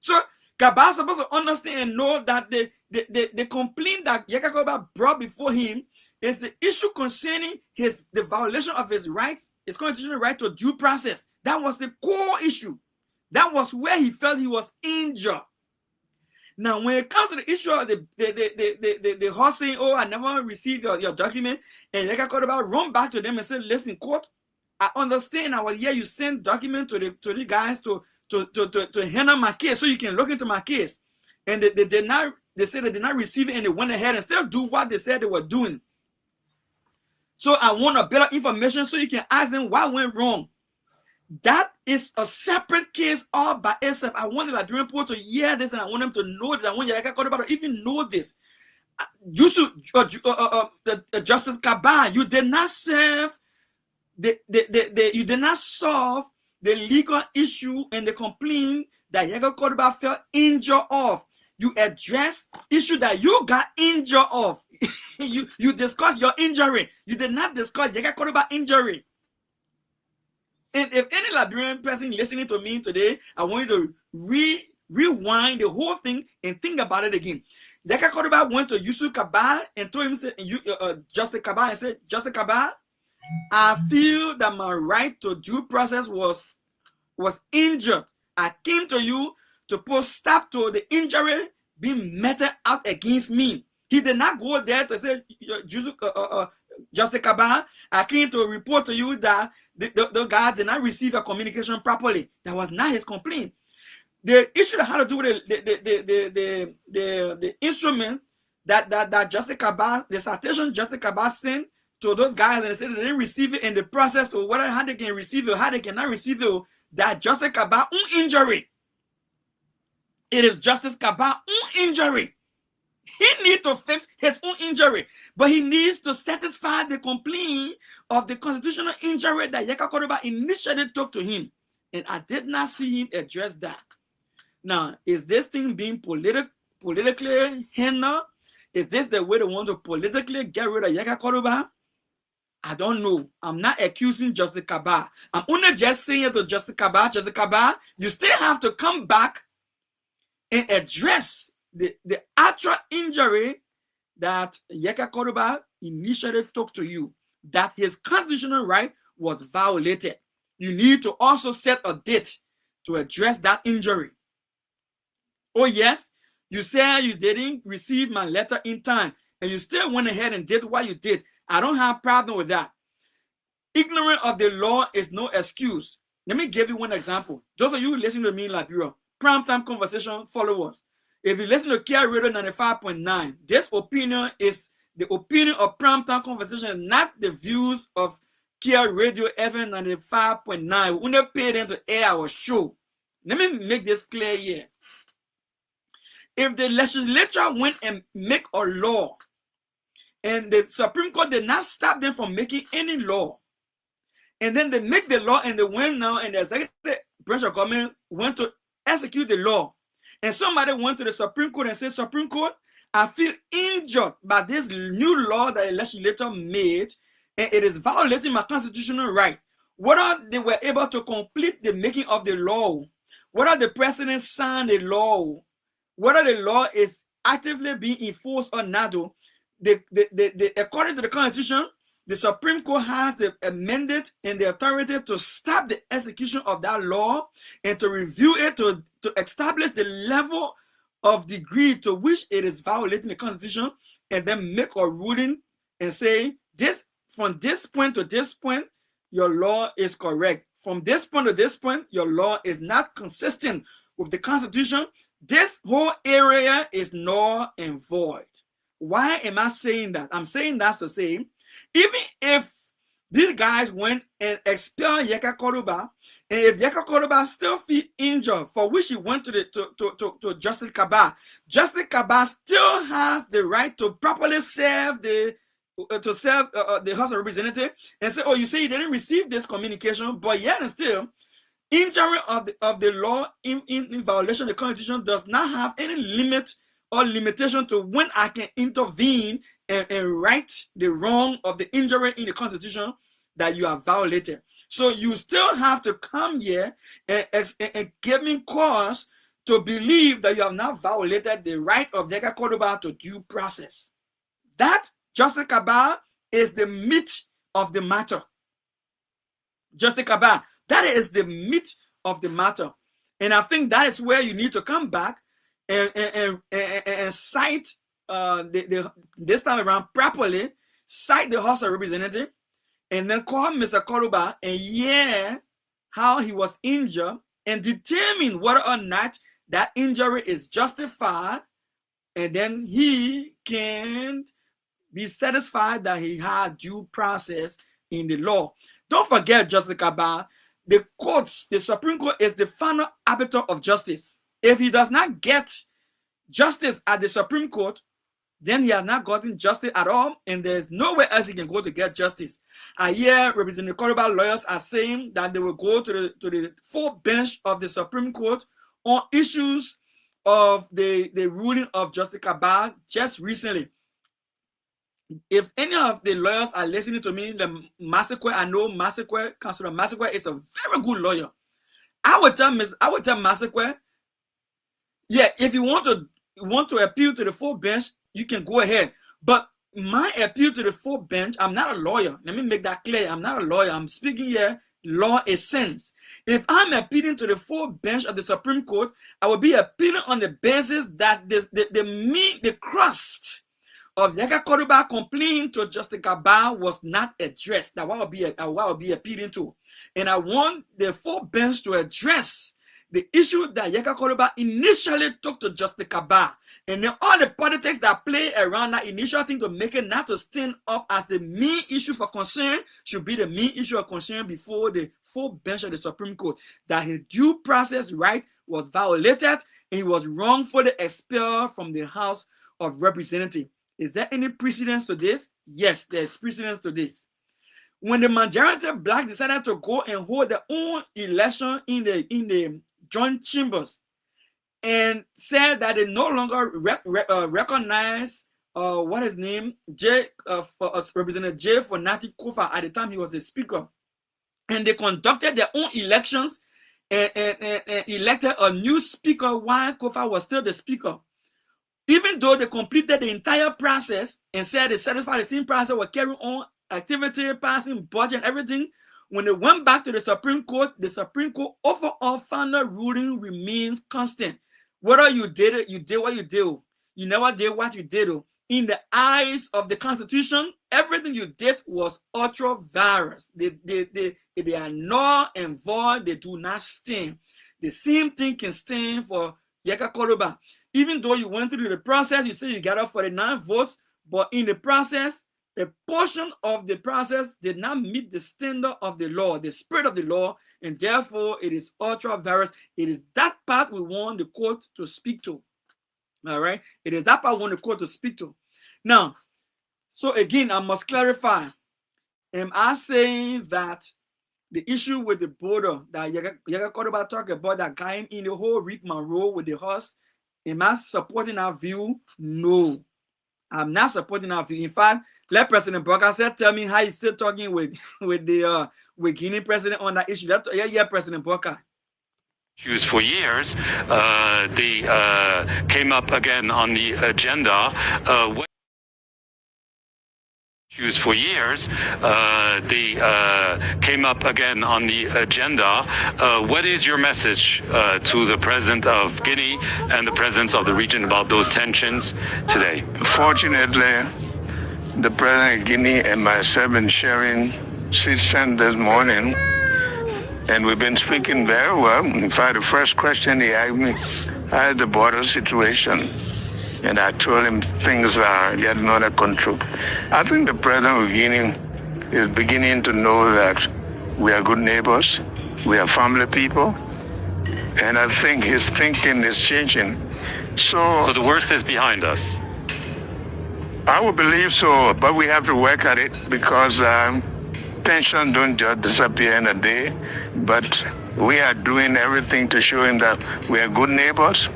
Speaker 4: So Kabah is supposed to understand and know that the complaint that Jega Koruba brought before him is the issue concerning the violation of his rights, his constitutional right to due process. That was the core issue. That was where he felt he was injured. Now, when it comes to the issue of the horse saying, "Oh, I never received your document," and Jega Koruba run back to them and said, "Listen, court, I understand. I was here. You sent document to the guys to handle my case, so you can look into my case." And they did not. They said they did not receive it, and they went ahead and still do what they said they were doing. So I want a better information so you can ask them what went wrong. That is a separate case all by itself. I want the Liberian people to hear this, and I want them to know this. I want Jega Koruba to even know this. Justice Kabah, you did not serve you did not solve the legal issue and the complaint that Jega Koruba felt injured of. You address issue that you got injured of. you discussed your injury. You did not discuss Jega Koruba injury. And if any Liberian person listening to me today, I want you to rewind the whole thing and think about it again. Jega Koruba went to Yusuf Kabah and told him, Justice Kabah, and said, "Justice Kabah, I feel that my right to due process was injured. I came to you to put stop to the injury being meted out against me." He did not go there to say, "Justice Kabah, I came to report to you that the guy did not receive a communication properly." That was not his complaint. The issue that had to do with the instrument that Justice Kabah, the citation Justice Kabah sent to those guys, and they said they didn't receive it in the process to whether how they can receive it or how they cannot receive it, that Justice Kabah's own injury. It is Justice Kabah's own injury. He needs to fix his own injury, but he needs to satisfy the complaint of the constitutional injury that Jega Koruba initially took to him. And I did not see him address that. Now, is this thing being politically handled? Is this the way they want to politically get rid of Jega Koruba? I don't know. I'm not accusing Justice Kabah. I'm only just saying to Justice Kabah, you still have to come back and address the actual injury that Jega Koruba initially took to you, that his constitutional right was violated. You need to also set a date to address that injury. Oh yes, you said you didn't receive my letter in time, and you still went ahead and did what you did. I don't have a problem with that. Ignorance of the law is no excuse. Let me give you one example. Those of you listening to me in Liberia, primetime conversation followers. If you listen to Kia Radio 95.9, this opinion is the opinion of primetime conversation, not the views of Kia Radio FM 95.9. We only pay them to air our show. Let me make this clear here. If the legislature went and make a law, and the Supreme Court did not stop them from making any law, and then they make the law and they went now and the executive branch of government went to execute the law, and somebody went to the Supreme Court and said, "Supreme Court, I feel injured by this new law that the legislature made, and it is violating my constitutional right." Whether they were able to complete the making of the law, whether the president signed the law, whether the law is actively being enforced or not, according to the Constitution, the Supreme Court has the mandate and the authority to stop the execution of that law and to review it to establish the level of degree to which it is violating the Constitution, and then make a ruling and say, this from this point to this point, your law is correct. from this point to this point, your law is not consistent with the Constitution, this whole area is null and void. Why am I saying that? I'm saying that to say, even if these guys went and expelled Yeka Koruba, and if Yeka Koruba still feel injured, for which he went to Justice Kaba, Justice Kaba still has the right to properly serve the House of Representatives and say, oh, you say you didn't receive this communication, but yet and still, injury of the law in violation of the Constitution does not have any limit or limitation to when I can intervene and right the wrong of the injury in the Constitution that you have violated. So you still have to come here and give me cause to believe that you have not violated the right of Yeka Koruba to due process. That, Justice Kaba, is the meat of the matter. Justice Kaba, that is the meat of the matter. And I think that is where you need to come back and cite this time around properly, cite the House of Representatives, and then call Mr. Koruba and hear how he was injured and determine whether or not that injury is justified, and then he can be satisfied that he had due process in the law. Don't forget, Justice Kaba, the courts, the Supreme Court is the final arbiter of justice. If he does not get justice at the Supreme Court, then he has not gotten justice at all, and there's nowhere else he can go to get justice. I hear Representative Koruba lawyers are saying that they will go to the full bench of the Supreme Court on issues of the ruling of Justice Kaba just recently. If any of the lawyers are listening to me, the Massacre, I know Massacre, Councilor Massacre is a very good lawyer. I would tell Massacre, yeah, if you want to appeal to the full bench, you can go ahead. But my appeal to the full bench, I'm not a lawyer. Let me make that clear. I'm not a lawyer. I'm speaking here law is sense. If I'm appealing to the full bench of the Supreme Court, I will be appealing on the basis that the crust of Yeka Koruba complaint to Justice Kaba was not addressed. That what I'll be appealing to. And I want the full bench to address the issue that Yeka Koruba initially took to Justice Kaba, and then all the politics that play around that initial thing to make it not to stand up as the main issue for concern should be the main issue of concern before the full bench of the Supreme Court, that his due process right was violated and he was wrongfully expelled from the House of Representatives. Is there any precedence to this? Yes, there's precedence to this. When the majority black decided to go and hold their own election in the joint chambers and said that they no longer recognize what his name, Representative J. for Nati Kofa at the time he was the speaker, and they conducted their own elections and elected a new speaker while Kofa was still the speaker. Even though they completed the entire process and said they satisfied the same process, were carrying on activity, passing budget and everything, when they went back to the Supreme Court overall final ruling remains constant. Whether you did it, you did what you did. You never did what you did. In the eyes of the Constitution, everything you did was ultra virus. They are null and void. They do not stand. The same thing can stand for Yeka Koruba. Even though you went through the process, you say you got up 49 votes, but in the process, a portion of the process did not meet the standard of the law, the spirit of the law, and therefore it is ultra virus. It is that part we want the court to speak to. All right, it is that part we want the court to speak to. Now, so again, I must clarify. Am I saying that the issue with the border that Yeka Koruba talked about, that guy in the whole Rick Monroe with the horse, am I supporting that view? No, I'm not supporting that view. In fact, let President Booker tell me how he's still talking with Guinea president on that issue. Yeah, President Booker.
Speaker 11: Issues for years, they came up again on the agenda. Issues for years, they came up again on the agenda. What is your message to the president of Guinea and the presidents of the region about those tensions today?
Speaker 12: Fortunately, the president of Guinea and myself been sharing 6 cents this morning. And we've been speaking very well. In fact, the first question he asked me, how is the border situation? And I told him things are getting under control. I think the president of Guinea is beginning to know that we are good neighbors, we are family people, and I think his thinking is changing. So
Speaker 11: the worst is behind us.
Speaker 12: I would believe so, but we have to work at it because tension don't just disappear in a day, but we are doing everything to show him that we are good neighbors.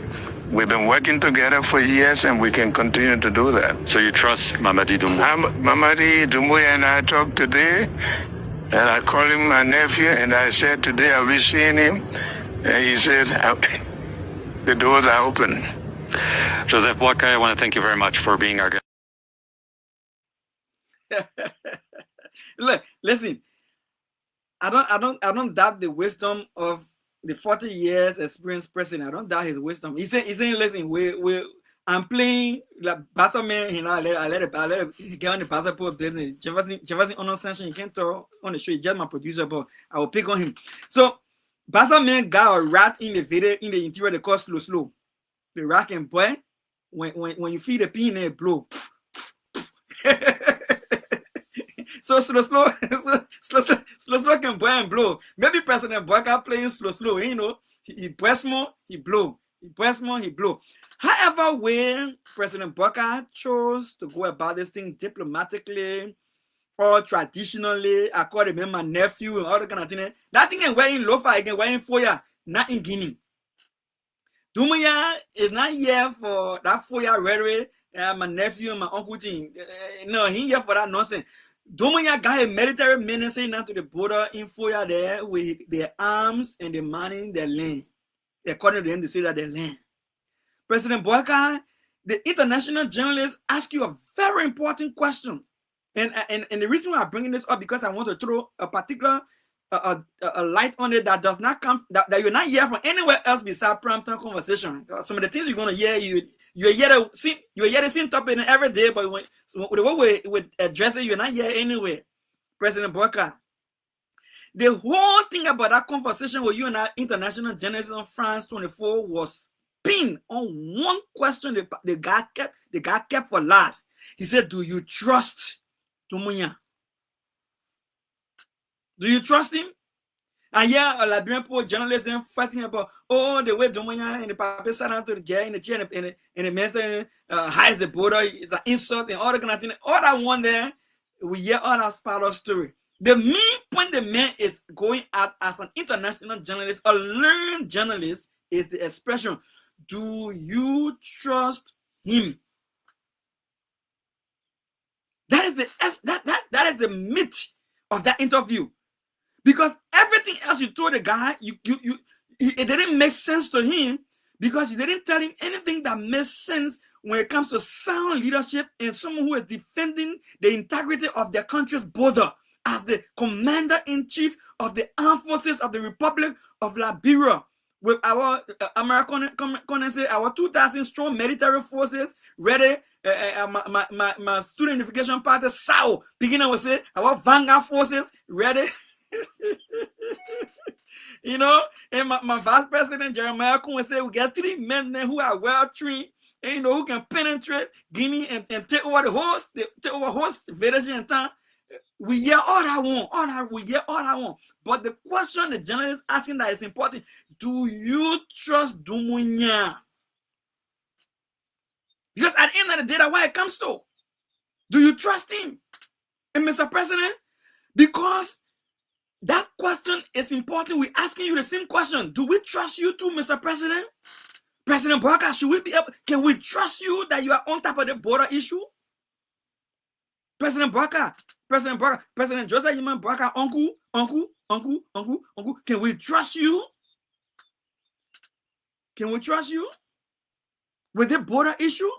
Speaker 12: We've been working together for years and we can continue to do that.
Speaker 11: So you trust Mamadi Doumbouya?
Speaker 12: Mamadi Doumbouya and I talked today, and I called him my nephew, and I said, today I'll be seeing him. And he said, the doors are open.
Speaker 11: Joseph Boakai, I want to thank you very much for being our guest.
Speaker 4: Look, listen. I don't doubt the wisdom of the 40 years experienced president. I don't doubt his wisdom. He's saying, listen, I'm playing like Batman, you know, I let it get on the passport business. Jefferson on sanction, you can't talk on the show, he's just my producer, but I will pick on him. So Batman got a rat in the video in the interior, they call slow. The rat can boy, when you feed the pin, it blow. So slow can boy and blow. Maybe President Boakai playing slow, you know. He press more, he blow. He press more, he blow. However, when President Boakai chose to go about this thing diplomatically or traditionally, according to my nephew and all the kind of thing, that thing ain't wearing lofa, again wearing foya, not in Guinea. Doumbouya is not here for that foya rhetoric, my nephew and my uncle thing. No, he here for that nonsense. Doumbouya got a military ministry now to the border in Foya there with their arms and the money, their land. According to them, they say that their land. President Boakai, the international journalists ask you a very important question. And the reason why I'm bringing this up, because I want to throw a particular a light on it that does not come, that you're not hear from anywhere else besides primetime conversation. Some of the things you're going to hear, you're here the same topic every day, but the way we address it, you're not here anywhere. President Boakai. The whole thing about that conversation with you and our international journalists on France 24 was pinned on one question the guy kept for last. He said, do you trust Doumbouya? Do you trust him? And yeah, a Liberian poor journalism fighting about, the way Doumbouya and the Papa sat down to the guy in the chair and the man saying, hides the border, it's an insult and all that kind of thing. All that one there, we hear all that part of story. The main point the man is going out as an international journalist, a learned journalist, is the expression, do you trust him? That is the meat of that interview. Because everything else you told the guy, it didn't make sense to him because you didn't tell him anything that makes sense when it comes to sound leadership and someone who is defending the integrity of their country's border as the commander-in-chief of the armed forces of the Republic of Liberia, with our American currency, our 2,000 strong military forces ready. My student unification party, SAO, beginning with say our vanguard forces ready. You know, and my vice president Jeremiah Kuhn say we get 3 men who are well trained, and you know who can penetrate Guinea and take over the whole village and town. We hear all I want. But the question the journalist asking that is important: do you trust Doumbouya? Because at the end of the day, that's why it comes to. Do you trust him? And Mr. President, because that question is important. We're asking you the same question. Do we trust you too, Mr. President? President Boakai, can we trust you that you are on top of the border issue? President Boakai, President Joseph Yman Boakai, uncle, can we trust you? Can we trust you with the border issue?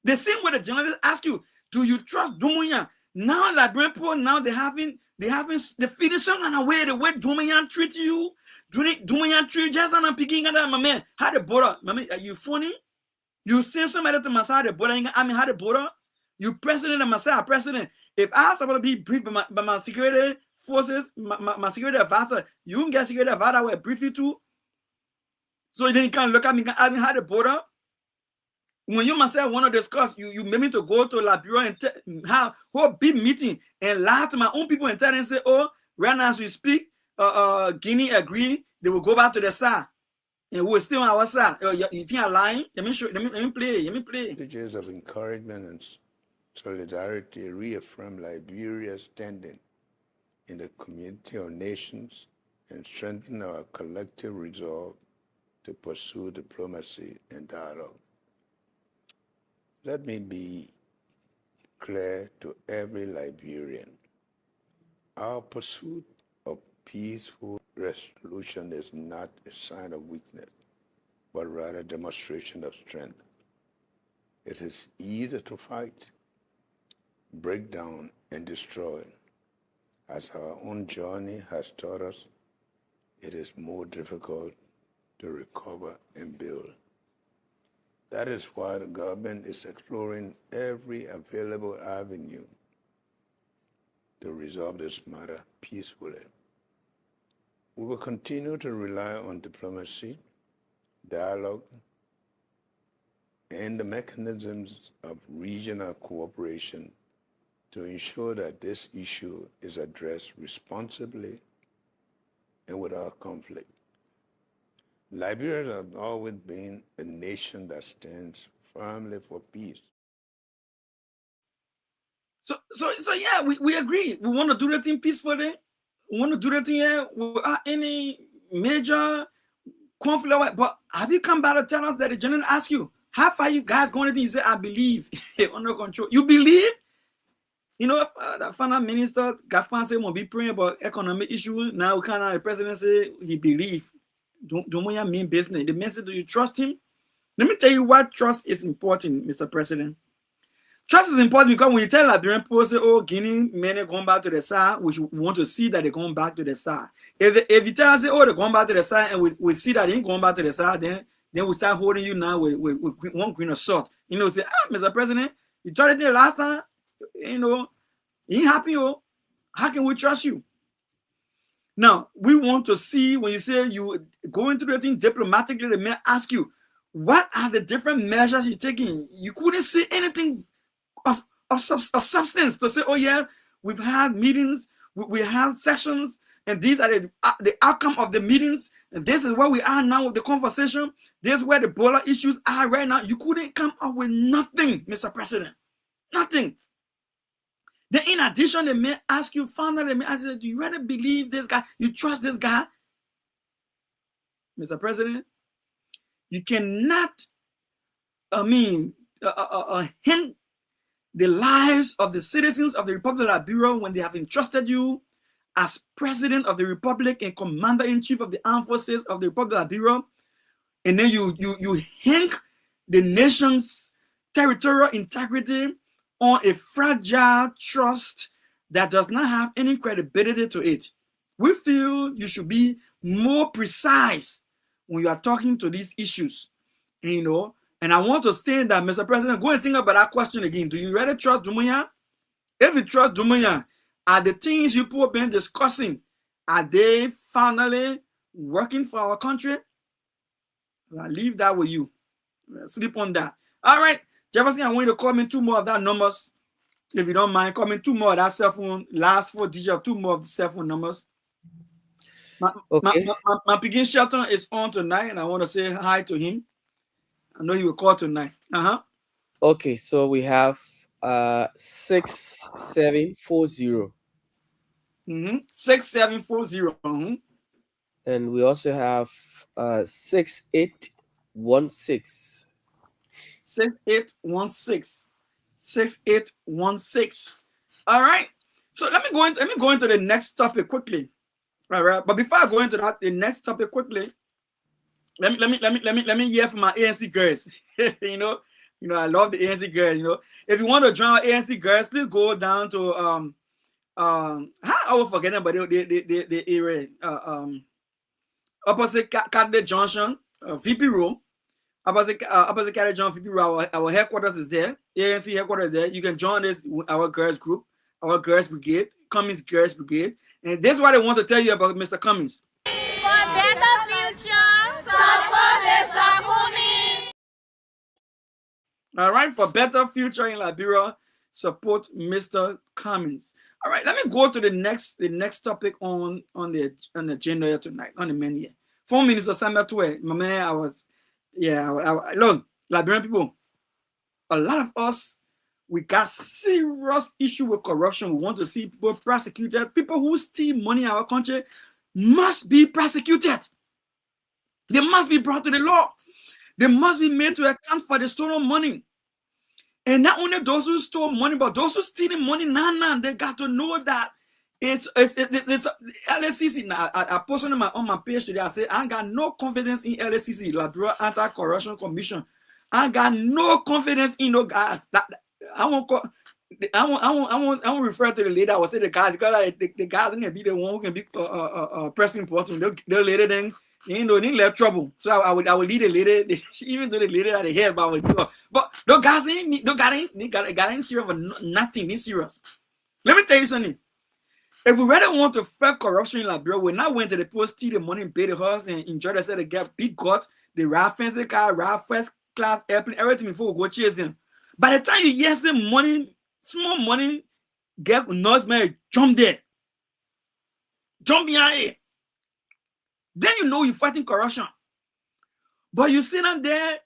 Speaker 4: The same way the journalists ask you, do you trust Doumbouya? Now, Liberian people, now they feeding some kind of way the way Doumbouya treat you. Doumbouya treat just on picking at my man. How the border? Are you funny? You send somebody to my side the border. I mean, how the border? You president and my side president. If I was supposed to be briefed by my security forces, my security advisor, you can get security advisor will brief you too. So then you can look at me, can ask me how the border. When you myself want to discuss, you made me to go to Liberia and have whole big meeting and lie to my own people and tell them, say, oh, right now as we speak, Guinea agree, they will go back to the side. And we're still on our side. You think I'm lying? Let me play.
Speaker 12: Messages of encouragement and solidarity reaffirm Liberia's standing in the community of nations and strengthen our collective resolve to pursue diplomacy and dialogue. Let me be clear to every Liberian. Our pursuit of peaceful resolution is not a sign of weakness, but rather a demonstration of strength. It is easy to fight, break down, and destroy. As our own journey has taught us, it is more difficult to recover and build. That is why the government is exploring every available avenue to resolve this matter peacefully. We will continue to rely on diplomacy, dialogue, and the mechanisms of regional cooperation to ensure that this issue is addressed responsibly and without conflict. Liberia has always been a nation that stands firmly for peace.
Speaker 4: So yeah, we agree. We want to do the thing peacefully. We want to do the thing here without any major conflict. But have you come back to tell us that the general asked you, how far you guys going to think? You say, I believe. Under control. You believe? You know, the finance minister, Gafan said, we'll be praying about economic issues. Now, the president say he believe. Don't mean business. The message, do you trust him? Let me tell you why trust is important, Mr. President. Trust is important because when you tell Liberian people, say, oh, Guinea men are going back to the side, we want to see that they're going back to the side. If you tell us, say, oh, they're going back to the side, and we see that they ain't going back to the side, then we start holding you now with one grain of salt. You know, say, Mr. President, you tried it there last time, you know, you ain't happy, oh. How can we trust you? Now, we want to see when you say you go into the thing diplomatically, they may ask you, what are the different measures you're taking? You couldn't see anything of substance to say, oh yeah, we've had meetings, we have sessions, and these are the outcome of the meetings, and this is where we are now with the conversation. This is where the border issues are right now. You couldn't come up with nothing, Mr. President. Nothing. Then in addition, they may ask you, finally, they may ask you, do you really believe this guy? You trust this guy? Mr. President, you cannot, hint the lives of the citizens of the Republic of Liberia when they have entrusted you as President of the Republic and Commander-in-Chief of the Armed Forces of the Republic of Liberia, and then you hink the nation's territorial integrity on a fragile trust that does not have any credibility to it. We feel you should be more precise when you are talking to these issues, you know. And I want to state that, Mr. President, go and think about that question again. Do you really trust Dumbuya? If you trust Dumbuya, are the things you people have been discussing, are they finally working for our country? I'll leave that with you. Sleep on that. All right. Jefferson, I want you to call me 2 more of that numbers. If you don't mind, call me 2 more of that cell phone, last 4 digits of 2 more of the cell phone numbers. My Piggy Shelton is on tonight, and I want to say hi to him. I know he will call tonight.
Speaker 6: Okay, so we have 6740.
Speaker 4: 6740.
Speaker 6: And we also have 6816.
Speaker 4: 6816. 6816. All right. So let me go into the next topic quickly. All right. But before I go into that, the next topic quickly, let me hear from my ANC girls. you know, I love the ANC girls. You know, if you want to join our ANC girls, please go down to I will forget about the area opposite Catholic Junction, VP room. Opposite Catholic Junction, VP room. Our headquarters is there. ANC headquarters is there. You can join us, our girls group, our girls brigade, Cummings Girls Brigade. And this is what I want to tell you about Mr. Cummings.
Speaker 10: For better future, support Mr. Cummings.
Speaker 4: All right, for better future in Liberia, support Mr. Cummings. All right, let me go to the next topic on the agenda here tonight, on the menu. 4 minutes of Samuel 12. My man, I look, Liberian people, a lot of us, we got serious issue with corruption. We want to see people prosecuted. People who steal money in our country must be prosecuted. They must be brought to the law. They must be made to account for the stolen money. And not only those who stole money, but those who stealing money, they got to know that it's LSCC. Now, I posted on my page today. I said I got no confidence in LSCC, Liberia Anti-Corruption Commission. I got no confidence in no guys. I won't refer to the lady. I will say the guys, because the guys can be the one who can be pressing button. The lady then they left trouble. So I would lead the lady, even though the lady at the head, but I would do it. But those guys ain't serious for nothing. They serious. Let me tell you something. If we really want to fight corruption in Liberia, we not went to the post, steal the money, and pay the horse, and enjoy themselves, they get big gut, they ride fancy car, ride first class airplane, everything before we go chase them. By the time you hear some money, small money, get noise, man, jump there. Jump behind it. Then you know you're fighting corruption. But you sit down there,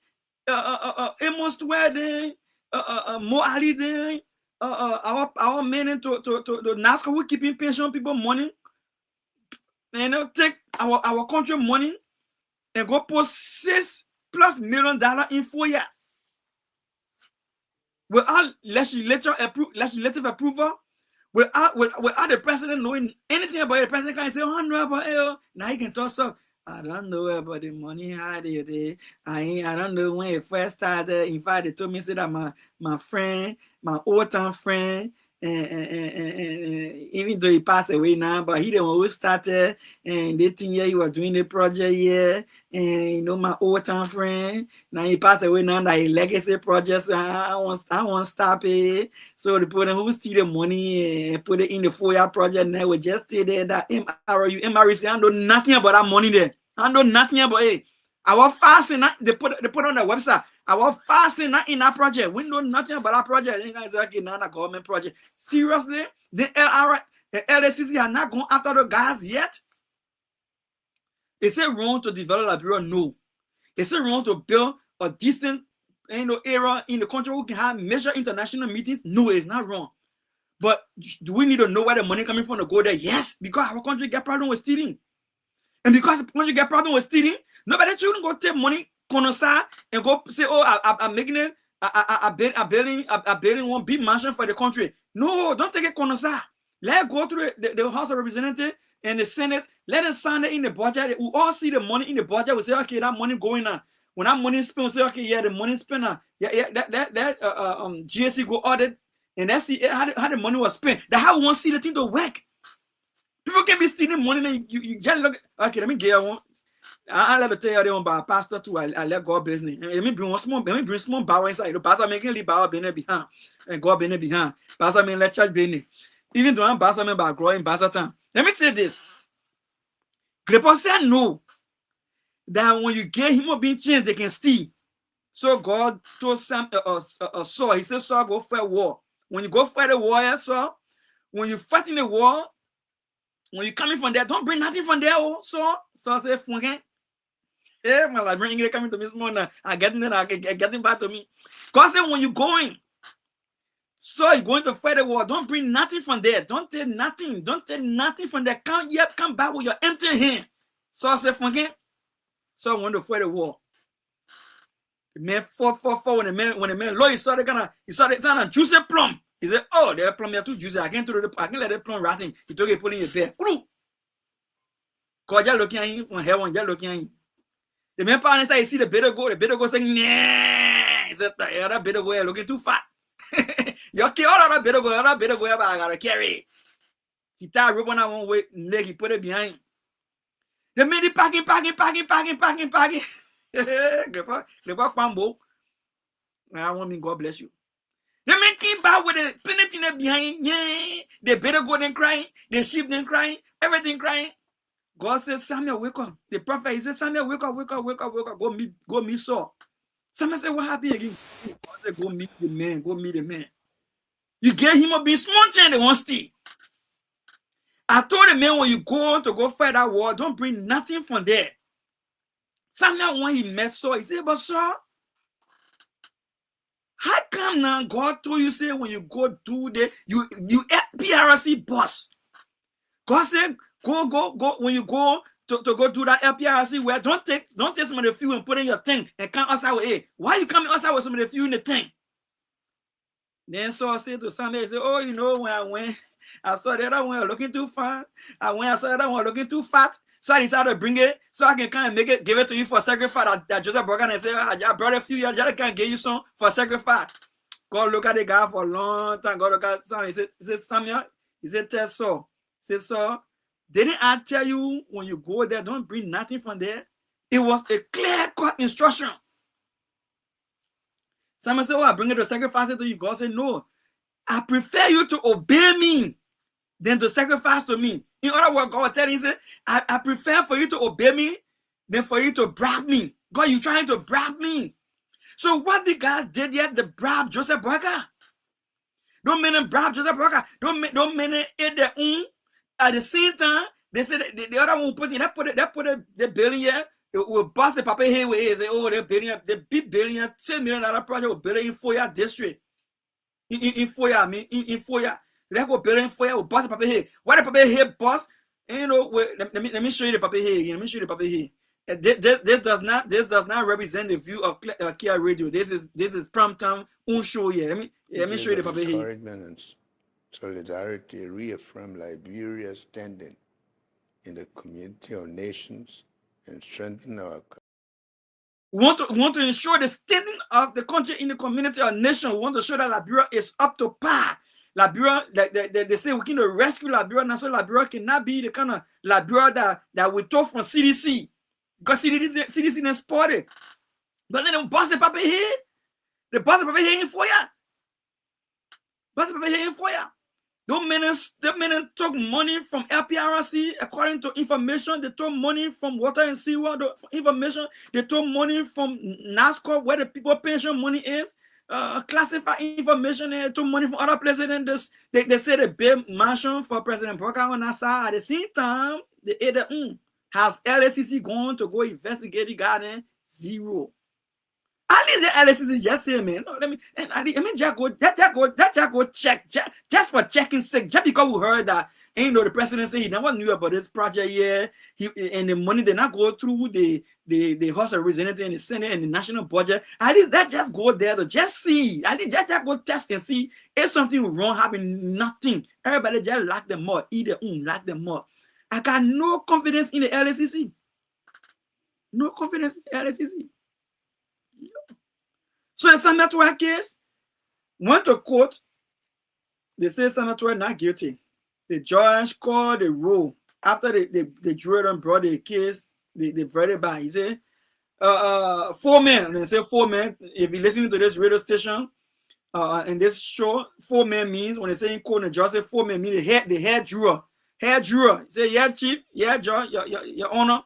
Speaker 4: Amos Square there, Mo Ali there, our men to NASCAR who keeping pension people money, and take our country money and go post $6+ million in 4 years. Without legislative approval, without the president knowing anything about it, the president can say, "Oh, I know about it." Now he can talk stuff. I don't know about the money how they I don't know when it first started. In fact, they told me that my friend, my old time friend, and even though he passed away now, but he the one who started, and they think he was doing the project here, and my old time friend, now he passed away now, that he legacy project, so I won't stop it. So the people who steal the money and put it in the 4-year project now, we just stay there, that MRC, I know nothing about that money there. I know nothing about it. I was fasting, they put on the website. I was fasting not in that project. We know nothing about that project. And you guys say, okay, now a government project. Seriously, the LSCC are not going after the guys yet. Is it wrong to develop Liberia? No. Is it wrong to build a decent area in the country who can have major international meetings? No, it's not wrong. But do we need to know where the money coming from to go there? Yes, because our country get problem with stealing. And because the country get problem with stealing, nobody shouldn't go take money and go say, "Oh, I'm making it. I'm building one big mansion for the country." No, don't take it konosa. Let it go through the House of Representatives and the Senate. Let it sign it in the budget. We all see the money in the budget. We say, "Okay, that money going on." When that money spent, we say, "Okay, yeah, the money spent on." Yeah, that GSC go audit and that's see how the money was spent. That's how we want to see the thing to work. People can be stealing money and you just look. Okay, let me get one. I let me tell you about pastor too. I let God business. Let me bring small bow inside. The pastor making leave bow behind and God behind. Pastor mean let church business. Even though I'm pastor man by growing pastor time. Let me say this. The person know that when you get human being change, they can steal. So God told Saul, he said, "Saul, go fight war." When you go fight the war, Saul, when you fight in the war, when you coming from there, don't bring nothing from there. So say, "Funke." Yeah, my life bring it coming to me this morning. I getting back to me. God said, when you going, so you're going to fight the war. Don't bring nothing from there. Don't take nothing. Don't take nothing from there. Come back with your empty hand. So I said, "Funke." So I went to fight the war. The man fought when the man low, he saw the kind of juicy plum. He said, "Oh, the plum are too juicy. I can't let the plum rotting." He took it, put in your bed. Because you're looking at him from heaven, you're looking at him. The man partner said, "You see the bitter go saying, nah." He said, "Yeah, that bitter go looking too fat." You kill all that bitter go, I gotta carry it. He tied rope on that one way, leg, he put it behind. The man packing. I want me, God bless you. They men came back with a penalty behind. Yeah, they better go then crying. The sheep then crying. Everything crying. God says, Samuel, wake up. The prophet, he says, Samuel, wake up, wake up, wake up, wake up. Go meet Saul. Samuel said, what happened again? God said, go meet the man. Go meet the man. You get him up in small chain, they won't stay. I told the man, when you go to go fight that war, don't bring nothing from there. Samuel, when he met Saul, he said, but Saul, how come now God told you, say, when you go do the, you PRC boss. God said, go, when you go to go do that LPRC, where don't take some of the fuel and put in your thing and come outside with it. Why you coming outside with some of the fuel in the thing? Then Saul said to Samuel, he said, oh, you know, when I went, I saw the other one looking too fat. I saw the other one looking too fat. So I decided to bring it so I can kind of make it, give it to you for sacrifice. That Joseph brought and said, I brought a few years, I can give you some for sacrifice. God look at the guy for a long time. God look at Samuel. He said, Samuel, he said, tell Saul. He said, Saul, didn't I tell you when you go there, don't bring nothing from there? It was a clear-cut instruction. Samuel said, oh, I bring it to sacrifice it to you. God said, no. I prefer you to obey me than to sacrifice to me. In other words, God telling, he said, I prefer for you to obey me than for you to brag me. God, you trying to brag me. So what the guys did yet, the brab Joseph Burger. Don't mean brab Joseph Burger. Don't mean it their own. At the same time, they said the other one put in that put the billion here. It will bust the paper here with it. Say, oh, the big billion, $10 million project will build in Foya district. In Foya, I mean in Foya. So they go build in Foya, will bust the paper here. Why the paper here bust? And you know, wait, let me show you the paper here again. Let me show you the paper here. This does not represent the view of Kia Radio. This is prime time on show here. Let me show you the paper here.
Speaker 12: Encouragement and solidarity reaffirm Liberia's standing in the community of nations and strengthen our.
Speaker 4: We want to ensure the standing of the country in the community or nation. We want to show that Liberia is up to par. Liberia, they say we can rescue Liberia now, so Liberia cannot be the kind of Liberia that we took from CDC. Because CDC is spotted. But then the boss the paper here. The boss the paper here in Foya. Boss the paper here in Foya. Those men took money from LPRC according to information. They took money from Water and Seawater information. They took money from NASCO, where the people pension money is. Classified information. They took money from other places. And they said a big mansion for President Broka on that side. At the same time, they either has LSCC going to go investigate the garden? Zero. At least the LSCC just say, man, no, let me just go check, just for checking sake, just because we heard that, and you know, the president said he never knew about this project here, and the money did not go through the House of Representatives and the Senate and the national budget. At least that just go there to just see, at least just go test and see if something wrong happened. Nothing. Everybody just lock them up, either lock them up. I got no confidence in the LSCC. No confidence in the LSCC. So the Samuel case went to court. They say Samuel not guilty. The judge called the roll after the jury and brought the case. They read it back. He said, 4 men. And they say 4 men. If you're listening to this radio station and this show, 4 men means when they say in court, the judge said 4 men mean the head juror. Head juror. He said, yeah, chief, yeah, judge, your honor.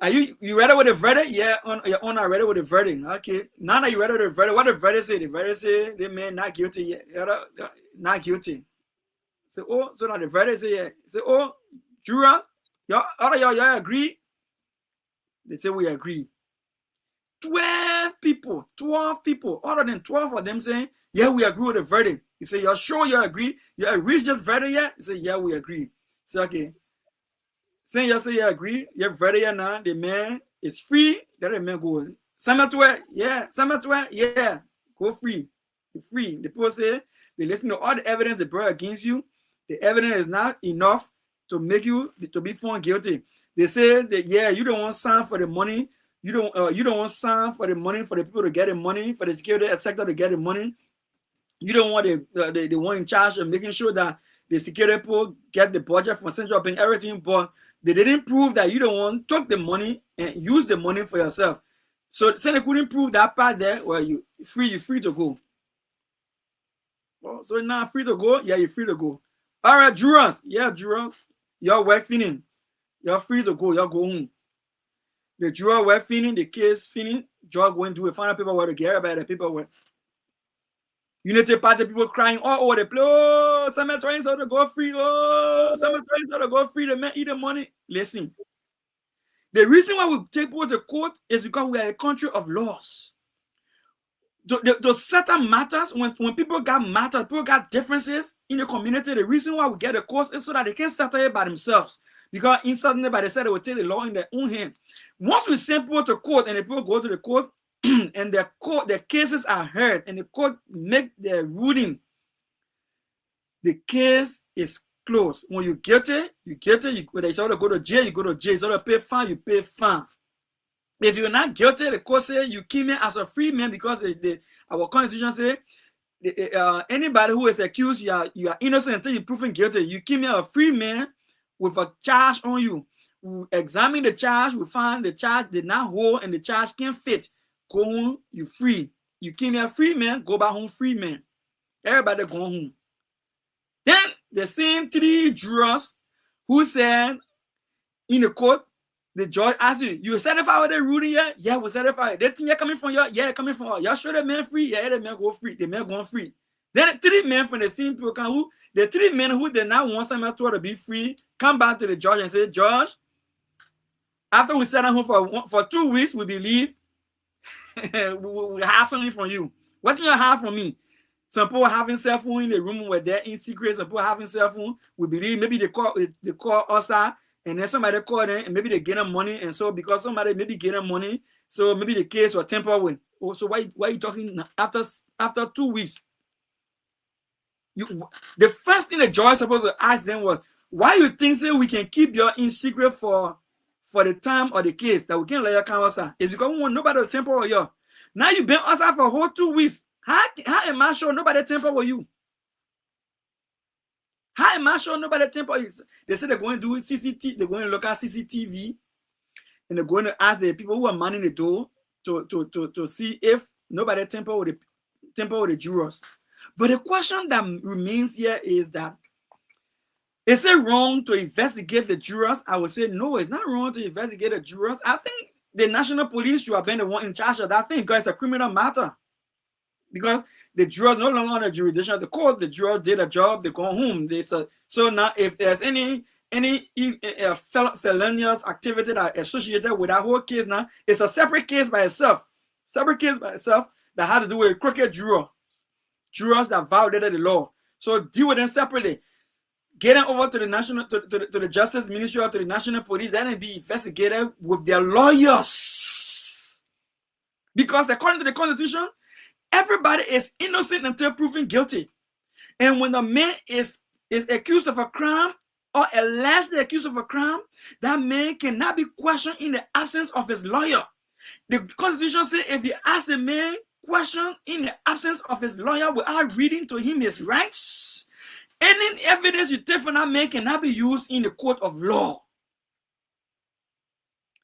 Speaker 4: Are you ready with the verdict? Yeah, your honor, ready with the verdict. Okay. Now that you ready with the verdict, what the verdict say? The verdict say the man not guilty yet. Not guilty. So now the verdict say yeah. Say, juror, y'all agree? They say we agree. 12 people, other than 12 of them saying, yeah, we agree with the verdict. He said, you're sure you agree? You reached this verdict yet? He said, yeah, we agree. Say, okay. Saying yes, you agree, you're ready now, the man is free, let the man go. Samuel, yeah, go free. You're free. The people say they listen to all the evidence they brought against you. The evidence is not enough to make you to be found guilty. They say that yeah, you don't want sign for the money. You don't want sign for the money for the people to get the money, for the security sector to get the money. You don't want the one in charge of making sure that the security people get the budget from Central Bank, everything, but they didn't prove that you don't want took the money and use the money for yourself. So they couldn't prove that part there. Well, you're free to go. Oh, so now free to go? Yeah, you're free to go. All right, jurors. Yeah, jurors. Your work finished. You're free to go. You're go home. The juror work finished, the case finished. Judge going to do a final paperwork to get about the paperwork. Unity Party people crying all over the place. Oh, some are trying to go free. Oh, some are trying to go free. The man eat the money. Listen. The reason why we take people to court is because we are a country of laws. The certain matters, when people got matters, people got differences in the community, the reason why we get the courts is so that they can settle it by themselves. Because instantly, by they said they will take the law in their own hand. Once we send people to court and the people go to the court and their cases are heard and the court make their ruling, the case is closed. When you're guilty, you're guilty. When they say to go to jail, you go to jail. So to pay fine, you pay fine. If you're not guilty, the court say you came in as a free man because our constitution say anybody who is accused, you are innocent until you're proven guilty. You came in a free man with a charge on you. We examine the charge, we find the charge did not hold and the charge can't fit. Go home, you free. You came here free man, go back home free man. Everybody go home. Then the same 3 jurors who said in the court, the judge asked you certified with the ruling yet? Yeah, we certified. That thing you're coming from you? Yeah, coming from y'all. Sure the man free? Yeah, the man go free. The man going free. Then the 3 men from the same people come the 3 men who did not want someone to be free come back to the judge and say, Judge, after we sat at home for 2 weeks, we believe we have something from you. What do you have from me? Some people having cell phone in the room where they're in secret. Some people having cell phone. We believe maybe they call us out, and then somebody call them, and maybe they get them money. And so because somebody maybe get them money, so maybe the case was tempered with. Oh, so why are you talking after 2 weeks? The first thing the judge is supposed to ask them was, why you think so we can keep your in secret for the time of the case that we can let you come outside? It's because we want nobody to temper with you. Now you've been outside for a whole 2 weeks. How am I sure nobody temper with you? How am I sure nobody temper you? They say they're going to do CCTV, they're going to look at CCTV, and they're going to ask the people who are manning the door to see if nobody temper with the jurors. But the question that remains here is that, is it wrong to investigate the jurors? I would say no, it's not wrong to investigate the jurors. I think the national police should have been the one in charge of that thing because it's a criminal matter. Because the jurors no longer on the jurisdiction of the court, the jurors did a job, they go home. So now if there's any felonious activity that associated with that whole case now, it's a separate case by itself. Separate case by itself that had to do with a crooked jurors that violated the law. So deal with them separately. Get them over to the Justice Ministry or to the National Police, then they be investigated with their lawyers. Because according to the Constitution, everybody is innocent until proven guilty. And when the man is accused of a crime or allegedly accused of a crime, that man cannot be questioned in the absence of his lawyer. The Constitution says if you ask a man question in the absence of his lawyer without reading to him his rights, any evidence you take from that man cannot be used in the court of law.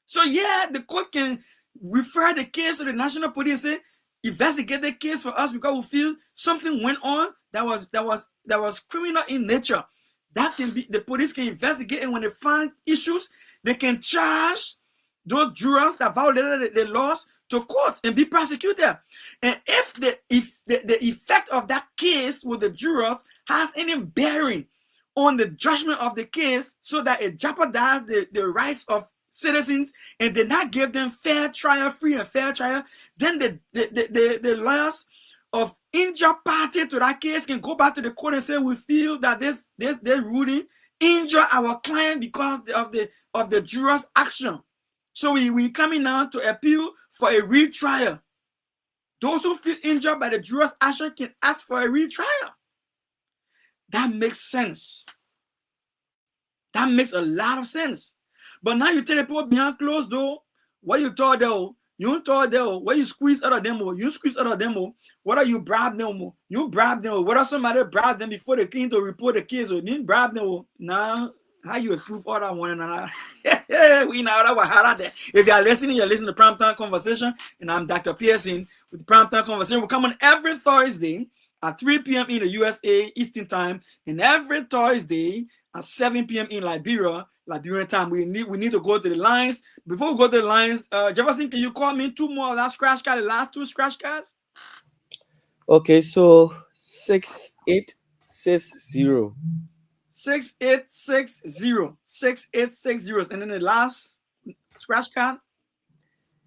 Speaker 4: So yeah, the court can refer the case to the National Police and say, investigate the case for us because we feel something went on that was criminal in nature. That can be, the police can investigate, and when they find issues, they can charge those jurors that violated the laws to court and be prosecuted. And if the effect of that case with the jurors has any bearing on the judgment of the case so that it jeopardizes the rights of citizens and did not give them fair trial, free and fair trial, then the lawyers of injured party to that case can go back to the court and say, we feel that this ruling injured our client because of the jurors' action. So we coming now to appeal for a retrial. Those who feel injured by the jurors' action can ask for a retrial. That makes sense. That makes a lot of sense. But now you tell the people behind closed door, what you told them, you don't tell them, what you squeeze out of them, you squeeze out of them, what are you bribe them, you bribe them, what are somebody bribe them before they came to report the case, or didn't bribe them, now, how you approve all that one another? We know that was hard there. If you are listening, you're listening to Primetime Conversation, and I'm Dr. Pearson with the Primetime Conversation. We come on every Thursday at 3 p.m. in the USA Eastern Time, and every Thursday at 7 p.m. in Liberia, Liberian time. We need to go to the lines. Before we go to the lines, Jefferson, can you call me 2 more of that scratch card, the last 2 scratch cards?
Speaker 6: Okay, so 6860.
Speaker 4: 6860. 6860. And then the last scratch card?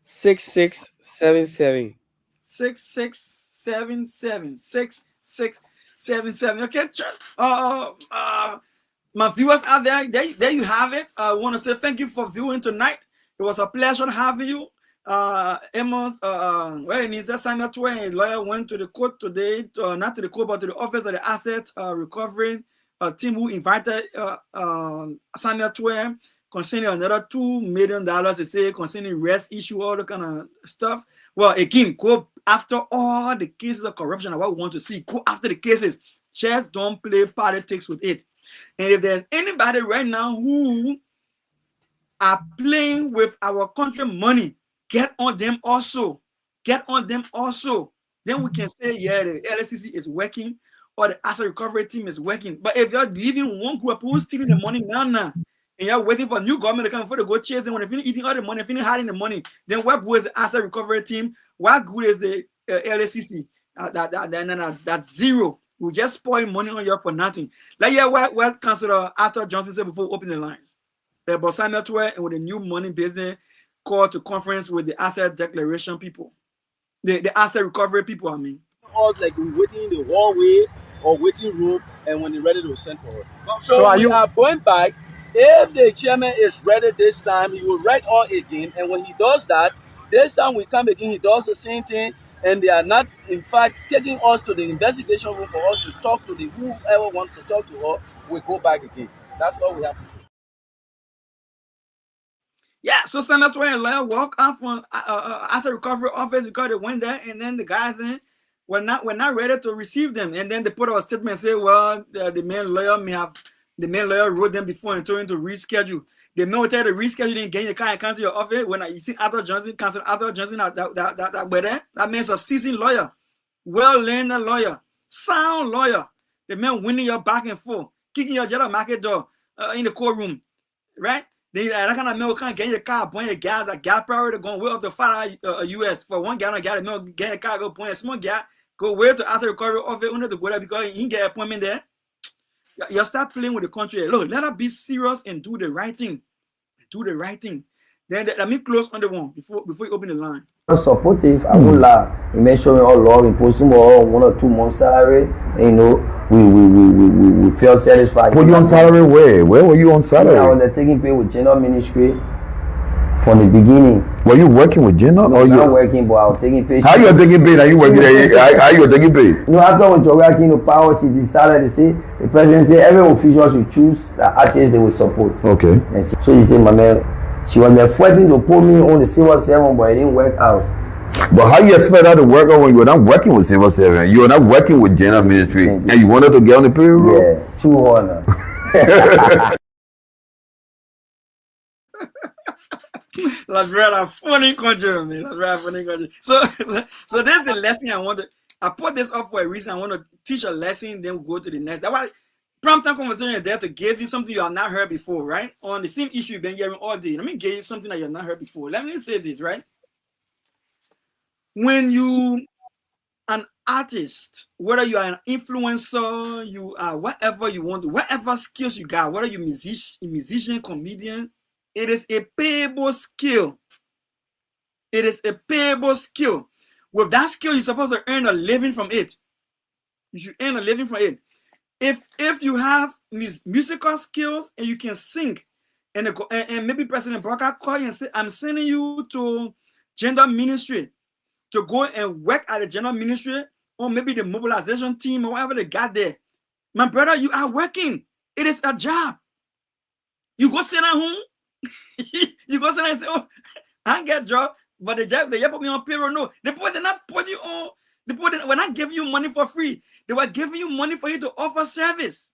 Speaker 6: 6677.
Speaker 4: 6677. 6677. Okay, my viewers out there you have it. I want to say thank you for viewing tonight. It was a pleasure having you. Amos, Samuel Twain, lawyer, went to the court today, not to the court, but to the office of the asset recovery team who invited Samuel Twain concerning another $2 million, they say, concerning rest issue, all the kind of stuff. Well, again, go after all the cases of corruption and what we want to see. Go after the cases. Just don't play politics with it. And if there's anybody right now who are playing with our country money, get on them also. Get on them also. Then we can say, yeah, the LSCC is working or the asset recovery team is working. But if you're leaving one group who's stealing the money now, and you're waiting for a new government to come before they go chase them, when they finish eating all the money, finish hiding the money, then what good is the asset recovery team? What good is the LSCC? That's zero. We just spoil money on you for nothing. Like, yeah, what Councillor Arthur Johnson said before we open the lines. About Samuel Twain and with the new money business call to conference with the asset declaration people. The asset recovery people, I mean.
Speaker 13: All like waiting in the hallway or waiting room, and when they're ready to send for it. So we are going back. If the chairman is ready this time, he will write all again. And when he does that, this time we come again, he does the same thing. And they are not, in fact, taking us to the investigation room for us to talk to the whoever wants to talk to us. We go back again. That's all we have to say.
Speaker 4: Yeah, so Senator Twain lawyer walk off from asset recovery office because they went there, and then the guys were not ready to receive them. And then they put out a statement and say, well, the main lawyer wrote them before and told him to reschedule. The military reschedule didn't get your car and come to your office. When you see Arthur Johnson, Council Arthur Johnson, that were there, that means a seasoned lawyer, well-learned lawyer, sound lawyer. The man winning your back and forth, kicking your general market door in the courtroom, right? They that kind of man can't get your car, point your gas, a gas priority going way up to $5 US for 1 gallon gas. The man get your car, go point a small gas, go way to asset recovery office, only to go there because he didn't get an appointment there. You start playing with the country. Look, let us be serious and do the right thing. Do the right thing. Then let me close on the one before you open the line.
Speaker 14: Supportive, I won't lie. You mentioned all law, imposing more 1 or 2 months salary. You know, we feel satisfied.
Speaker 15: Were you on salary where? Where were you on salary?
Speaker 14: I was taking pay with general ministry from the beginning.
Speaker 15: Were you working with general?
Speaker 14: No, not working, but I was taking pay.
Speaker 15: How you are taking pay? Are you working? How you are taking pay?
Speaker 14: No, after when Joga came to power, she decided to say the president said every official should choose the artists they will support.
Speaker 15: Okay.
Speaker 14: And so he said, my man, she was fighting to put me on the Civil 7, but it didn't work out.
Speaker 15: But how you expect that to work out when you were not working with Civil 7? You were not working with general ministry, and you wanted to get on the payroll?
Speaker 14: Yeah, too hard now.
Speaker 4: That's rather funny country, man. That's rather funny country. So that's the lesson I want to. I put this up for a reason. I want to teach a lesson, then we'll go to the next. That's why prompt time conversation is there to give you something you have not heard before, right? On the same issue you've been hearing all day. Let me give you something that you have not heard before. Let me say this, right? When you an artist, whether you are an influencer, you are whatever you want to, whatever skills you got, whether you're a musician, comedian, it is a payable skill. It is a payable skill. With that skill, you're supposed to earn a living from it. You should earn a living from it. If you have musical skills and you can sing, and maybe President Broca call you and say, I'm sending you to gender ministry to go and work at the general ministry or maybe the mobilization team or whatever they got there. My brother, you are working. It is a job. You go sit at home. You go sit and say, oh, I get a job, but the job, they put me on payroll. No, they not put you on. When I give you money for free, they were giving you money for you to offer service.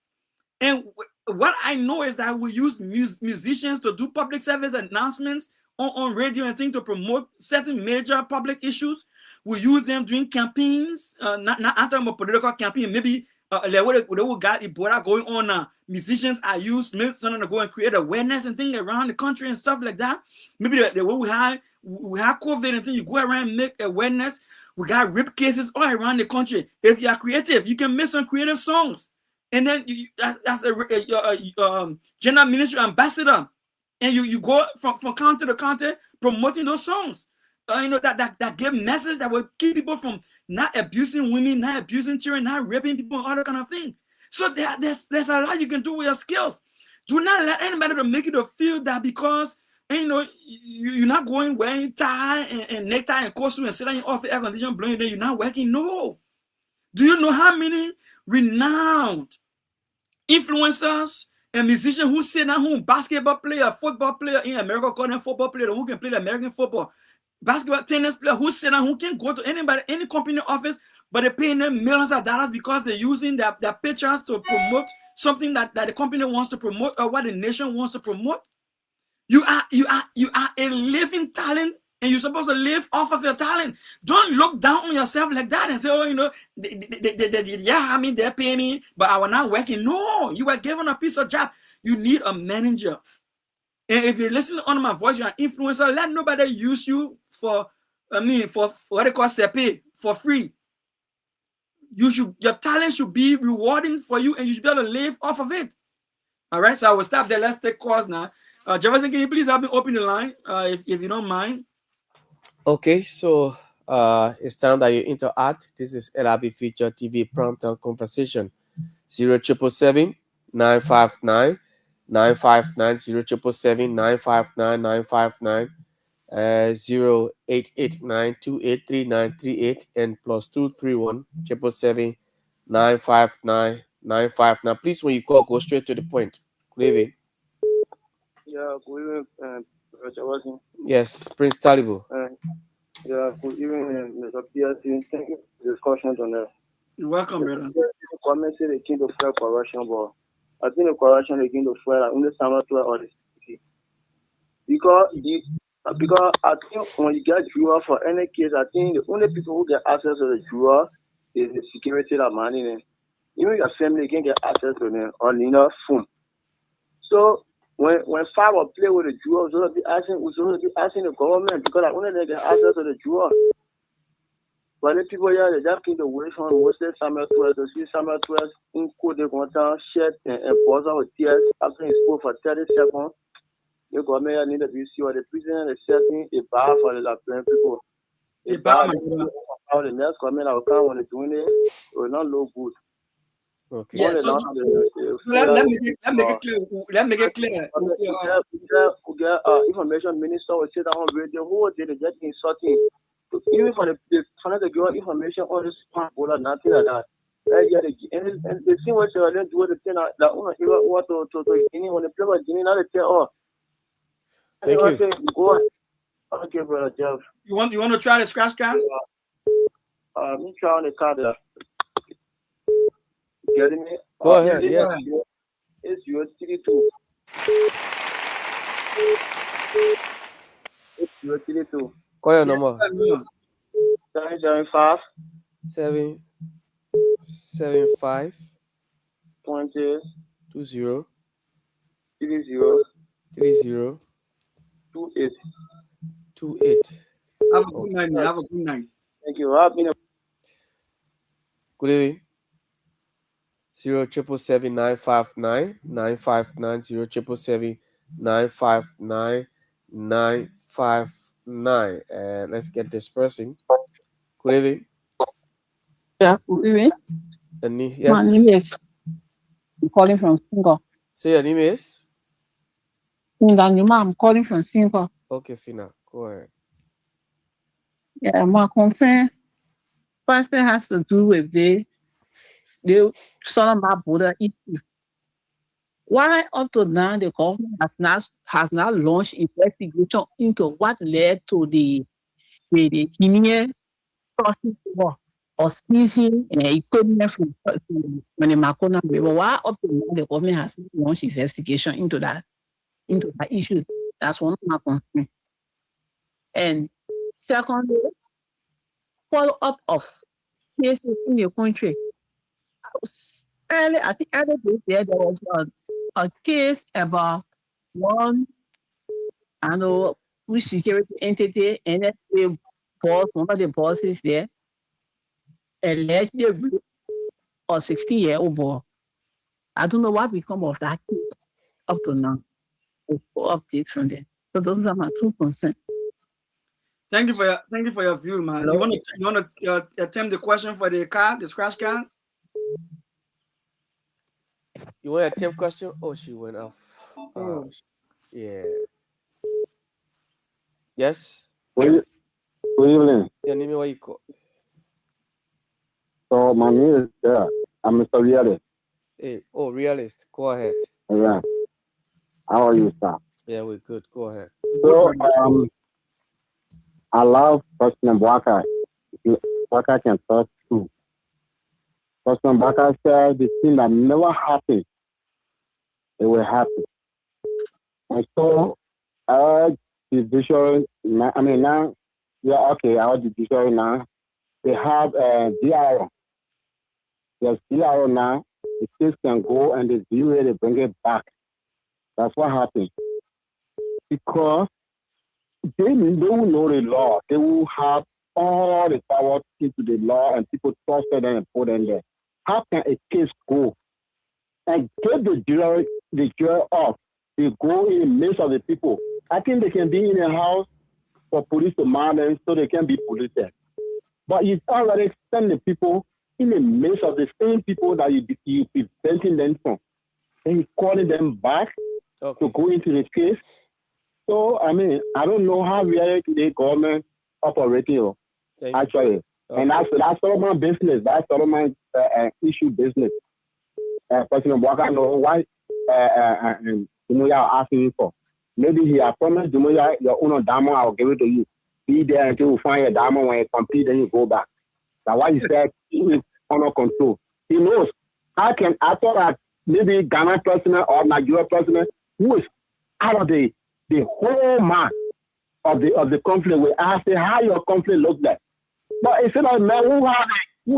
Speaker 4: And what I know is that we use musicians to do public service announcements on radio and things to promote certain major public issues. We use them during campaigns, not talking about political campaign. Maybe like what they got Ebola going on now. Musicians are used, maybe someone to go and create awareness and things around the country and stuff like that. Maybe the way we have COVID and things, you go around and make awareness. We got rape cases all around the country. If you are creative, you can make some creative songs. And then as a general ministry ambassador, and you go from county to county promoting those songs. That give message that will keep people from not abusing women, not abusing children, not raping people, and all that kind of thing. So there's a lot you can do with your skills. Do not let anybody to make you to feel that because you're not going wearing tie and necktie and costume and sitting off the air conditioner blowing there, you're not working. No. Do you know how many renowned influencers and musicians who sit down, who basketball player, football player in America, call them football player, who can play the American football, basketball, tennis player, who sit down, who can go to anybody, any company office, but they're paying them millions of dollars because they're using their pictures to promote something that the company wants to promote or what the nation wants to promote. You are a living talent, and you're supposed to live off of your talent. Don't look down on yourself like that and say, oh, they're paying me, but I was not working. No, you were given a piece of job. You need a manager. And if you listen to my voice, you're an influencer, let nobody use you for what they call CP, for free. Your talent should be rewarding for you, and you should be able to live off of it. All right, so I will stop there. Let's take calls now. Jefferson, can you please help me open the line, if you don't mind?
Speaker 6: Okay, so it's time that you interact. This is LRB Feature TV Primetime Conversation. 0777 959 959 0777 959 959 0889 283 938 and +231 777 959 959. Please, when you call, go straight to the point. Good evening.
Speaker 16: Yeah, good evening, Professor Watson.
Speaker 6: Yes, Prince Talibu.
Speaker 16: Yeah, good evening, Mr. PSC. Thank you for the discussion on that.
Speaker 4: You're welcome, brother.
Speaker 16: The comment said they came to fair corruption, but I think the corruption they came to fair only summer to all this. Because I think when you get juror for any case, I think the only people who get access to the juror is the security that money in. Even your family can get access to them on phone. So when five or play with the juror, we should be asking the government because only they get access to the juror. But the people here, they just keep the way from mostly summer 12 to see summer 12 in code the content, shed and pause with tears after he spoke for 30 seconds. The government need to be sure the prisoner is setting a bar for the Liberian people. A bar for the next government that will come when they're doing it will not look good.
Speaker 6: Okay.
Speaker 4: Yeah, so let me make it clear.
Speaker 16: We get information minister will sit down on radio who did it just insulting. Even for the to give information on this or nothing like that. And the thing what you're doing to the thing that want to when the play was doing not tell
Speaker 6: Thank you.
Speaker 16: Go on. Okay, brother Jeff.
Speaker 4: You want to try the scratch card?
Speaker 16: Me try on the card there. Getting me?
Speaker 6: Go ahead, yeah.
Speaker 16: It's your 32. It's your 32.
Speaker 6: Call your number.
Speaker 16: 775
Speaker 6: 775
Speaker 16: 20
Speaker 6: 20
Speaker 16: 30 28.
Speaker 6: 28.
Speaker 4: Have a good night. Have a good night.
Speaker 16: Thank you.
Speaker 6: Good evening. 0777 959 959 0777 959 959. And let's get this person. Good evening.
Speaker 17: Yeah, good evening.
Speaker 6: Yes.
Speaker 17: My name is. I'm calling from Singapore.
Speaker 6: Say your name is?
Speaker 17: I'm calling from Singapore.
Speaker 6: Okay, Fina, go ahead.
Speaker 17: Yeah, my concern first thing has to do with the Solomon border issue. Why up to now the government has not launched investigation into what led to the Guinean crossing over or seizing equipment from the Makona River? Why up to now the government has not launched investigation into that issue? That's one of my concerns. And secondly, follow-up of cases in the country. I think early this year, there was a case about one, I know, which security entity, NSA boss, one of the bosses there, allegedly raped a 16-year-old boy. I don't know what become of that case up to now. We'll update from there. So those are my two concerns.
Speaker 4: Thank you for your view, man.
Speaker 17: Hello?
Speaker 4: You want to attempt the question for the card, the scratch card?
Speaker 6: You want a team question? Oh, she went off.
Speaker 4: Oh.
Speaker 6: Yeah. Yes.
Speaker 18: Good evening.
Speaker 6: Your name, what you call?
Speaker 18: So my name is I'm Mr. Realist.
Speaker 6: Hey, realist. Go ahead.
Speaker 18: Yeah. How are you, sir?
Speaker 6: Yeah, we're good. Go ahead.
Speaker 18: So I love President Bwaka. Bwaka can talk too. President Bwaka said the thing that never happened, it will happen. And so our judiciary, now, yeah, okay, our judiciary now, they have DRO. There's DRO now. The case can go and the DRO, they bring it back. That's what happened. Because they will know the law. They will have all the power into the law and people trusted them and put them there. How can a case go and get the jury off? They go in the midst of the people. I think they can be in a house for police to mount them so they can be police there. But you already send the people in the midst of the same people that you preventing them from. And you calling them back to go into the case. So, I don't know how really the government operating actually. And that's all my business. That's all my issue business. President Bwaka know why you're asking me for. Maybe he has promised your own diamond, I'll give it to you. Be there until you find your diamond. When you complete, then you go back. That's why he said he is under control. He knows. I thought that maybe Ghana president or Nigeria president, who is out of the whole mark of the conflict, will ask how your conflict looks like. But instead of man who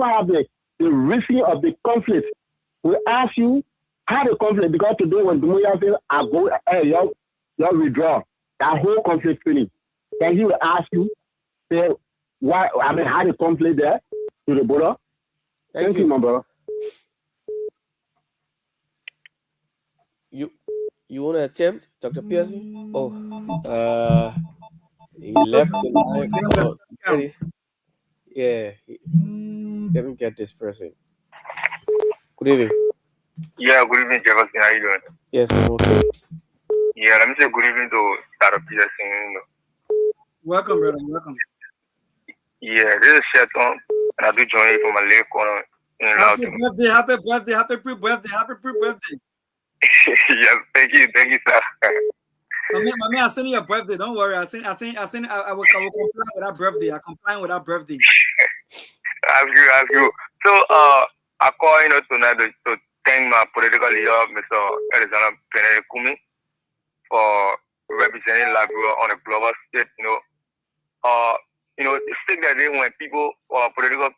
Speaker 18: have the reason of the conflict, will ask you how the conflict, because today when Dumuya says, I go, hey, y'all withdraw, that whole conflict finished. Then he will ask you, say, why, how the conflict there to the border. Thank you, my brother.
Speaker 6: You want to attempt, Dr. Pearson? He left the line. Yeah, let me get this person. Good evening.
Speaker 19: Yeah, good evening, Jefferson. How you doing?
Speaker 6: Yes, I'm okay.
Speaker 19: Yeah, let me say good evening to Dr. Peterson.
Speaker 4: Welcome, brother. Welcome.
Speaker 19: Yeah, this is Sheton, and I do join you from a lake corner in
Speaker 4: Happy birthday, happy pre-birthday.
Speaker 19: Yes, thank you, sir.
Speaker 4: My man, I send you a birthday. Don't worry. I will comply with that birthday. I comply with that birthday.
Speaker 19: Ask you. So, I call tonight to thank my political leader, Mr. Alexander Cummings, for representing Liberia on a global stage. The state that they when people political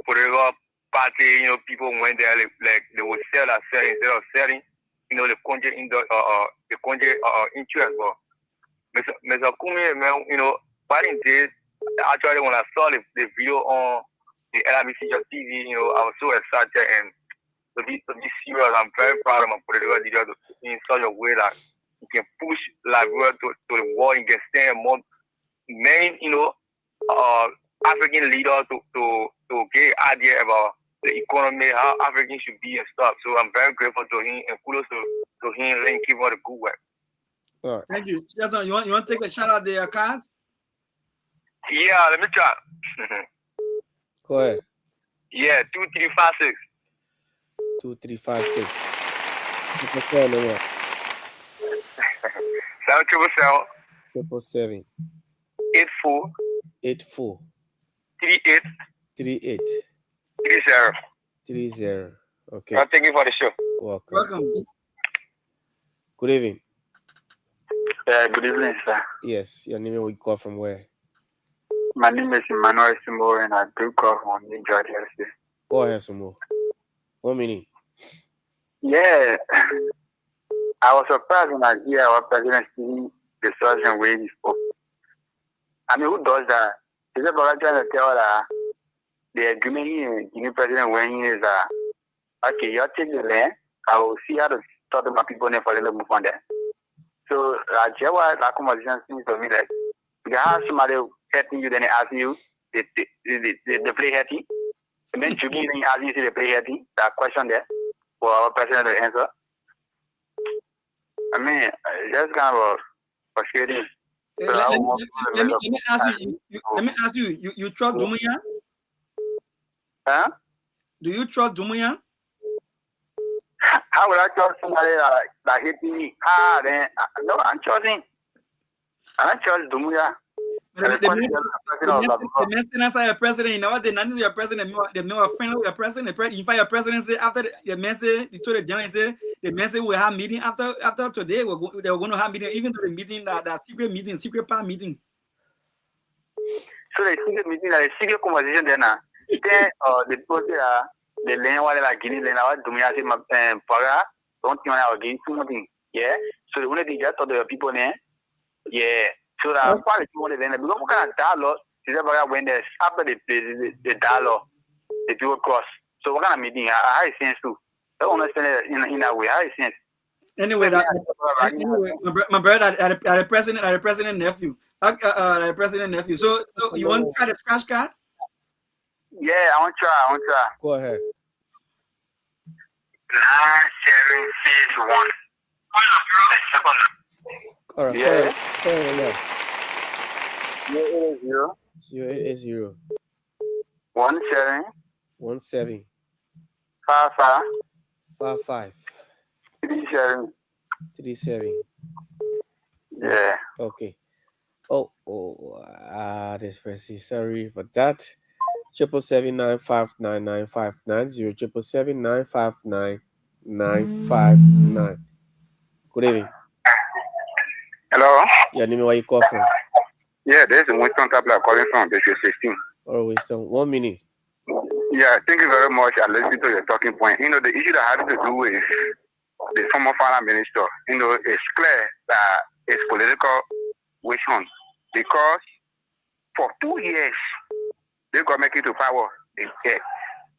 Speaker 19: political party, people went there like they would sell and sell instead of selling, the country in the country interest. But Mr. Cummings, man, back in days, actually when I saw the video on the LBC TV, I was so excited and to be serious. I'm very proud of my political leader in such a way that he can push Liberia to the wall and can stand more many, African leaders to get idea about the economy, how Africans should be and stuff. So I'm very grateful to him and kudos to him and keep on the good work.
Speaker 6: All right.
Speaker 4: Thank you. You want to take a shout out the cards?
Speaker 19: Yeah, let me try.
Speaker 6: Go ahead.
Speaker 19: Yeah, 2356.
Speaker 6: 2356. What's your number?
Speaker 19: 777.
Speaker 6: 777.
Speaker 19: 84.
Speaker 6: 38.
Speaker 19: 30.
Speaker 6: 30. Okay.
Speaker 19: Well, thank you for the show.
Speaker 4: Welcome.
Speaker 6: Good evening.
Speaker 19: Yeah, good evening, sir.
Speaker 6: Yes, your name will call from where?
Speaker 19: My name is Emmanuel Simbo, and I do call from New Jersey.
Speaker 6: Go ahead, some more. 1 minute.
Speaker 19: Yeah, I was surprised when I hear our president speaking the Southern way he spoke. I mean, who does that? Is it about trying to tell that the agreement here, the new president when he is okay, you take the land, I will see how to talk to my people and for them to move on there. So, that conversation seems to me like, you have somebody hurting you, then they ask you, they play hurting. And then you then ask you, they play hurting. That question there for our president to answer. I mean, that's kind of frustrating. So
Speaker 4: let me ask you. Let me ask you. You trust Dumbuya?
Speaker 19: Huh?
Speaker 4: Do you trust Dumbuya?
Speaker 19: How would I trust somebody that hit me? Then no, I'm trusting. I don't trust Dumbuya.
Speaker 4: The maintenance of your president, you know what? The none of your president, the more friend of your president. In fact, your president say after the man say, you told the general say the man say we have meeting after today. They were going to have meeting, even though the meeting that secret meeting, secret part meeting.
Speaker 19: So the secret meeting, the secret conversation there now. Then the people say the land while like Guinea land, what Dumbuya say my para don't you want to gain something? Yeah. So the only thing just told the people there, yeah. So that quality more than because we can dialogue. Is about when there's after the dialogue, the people cross. So what kind of meeting? I sense too. I don't understand it in that way. I sense.
Speaker 4: Anyway, my brother at the president nephew. The president nephew. So you want to try the scratch card?
Speaker 19: Yeah, I want to try.
Speaker 6: Go ahead.
Speaker 19: 9761.
Speaker 6: All right.
Speaker 19: Yeah.
Speaker 6: Yeah.
Speaker 19: 0880
Speaker 6: 17 55 37.
Speaker 19: Yeah.
Speaker 6: Okay. This person. Sorry for that. 777-959-959 077-959-959. Good evening.
Speaker 19: Hello.
Speaker 6: Your name, where you call from?
Speaker 19: Yeah, there's a Winston Tabla calling from District 16.
Speaker 6: Oh, Winston. 1 minute.
Speaker 19: Yeah, thank you very much. I listened to your talking point. You know, the issue that has to do with the former finance minister, you know, it's clear that it's political witch hunt because for 2 years, they got make it to power.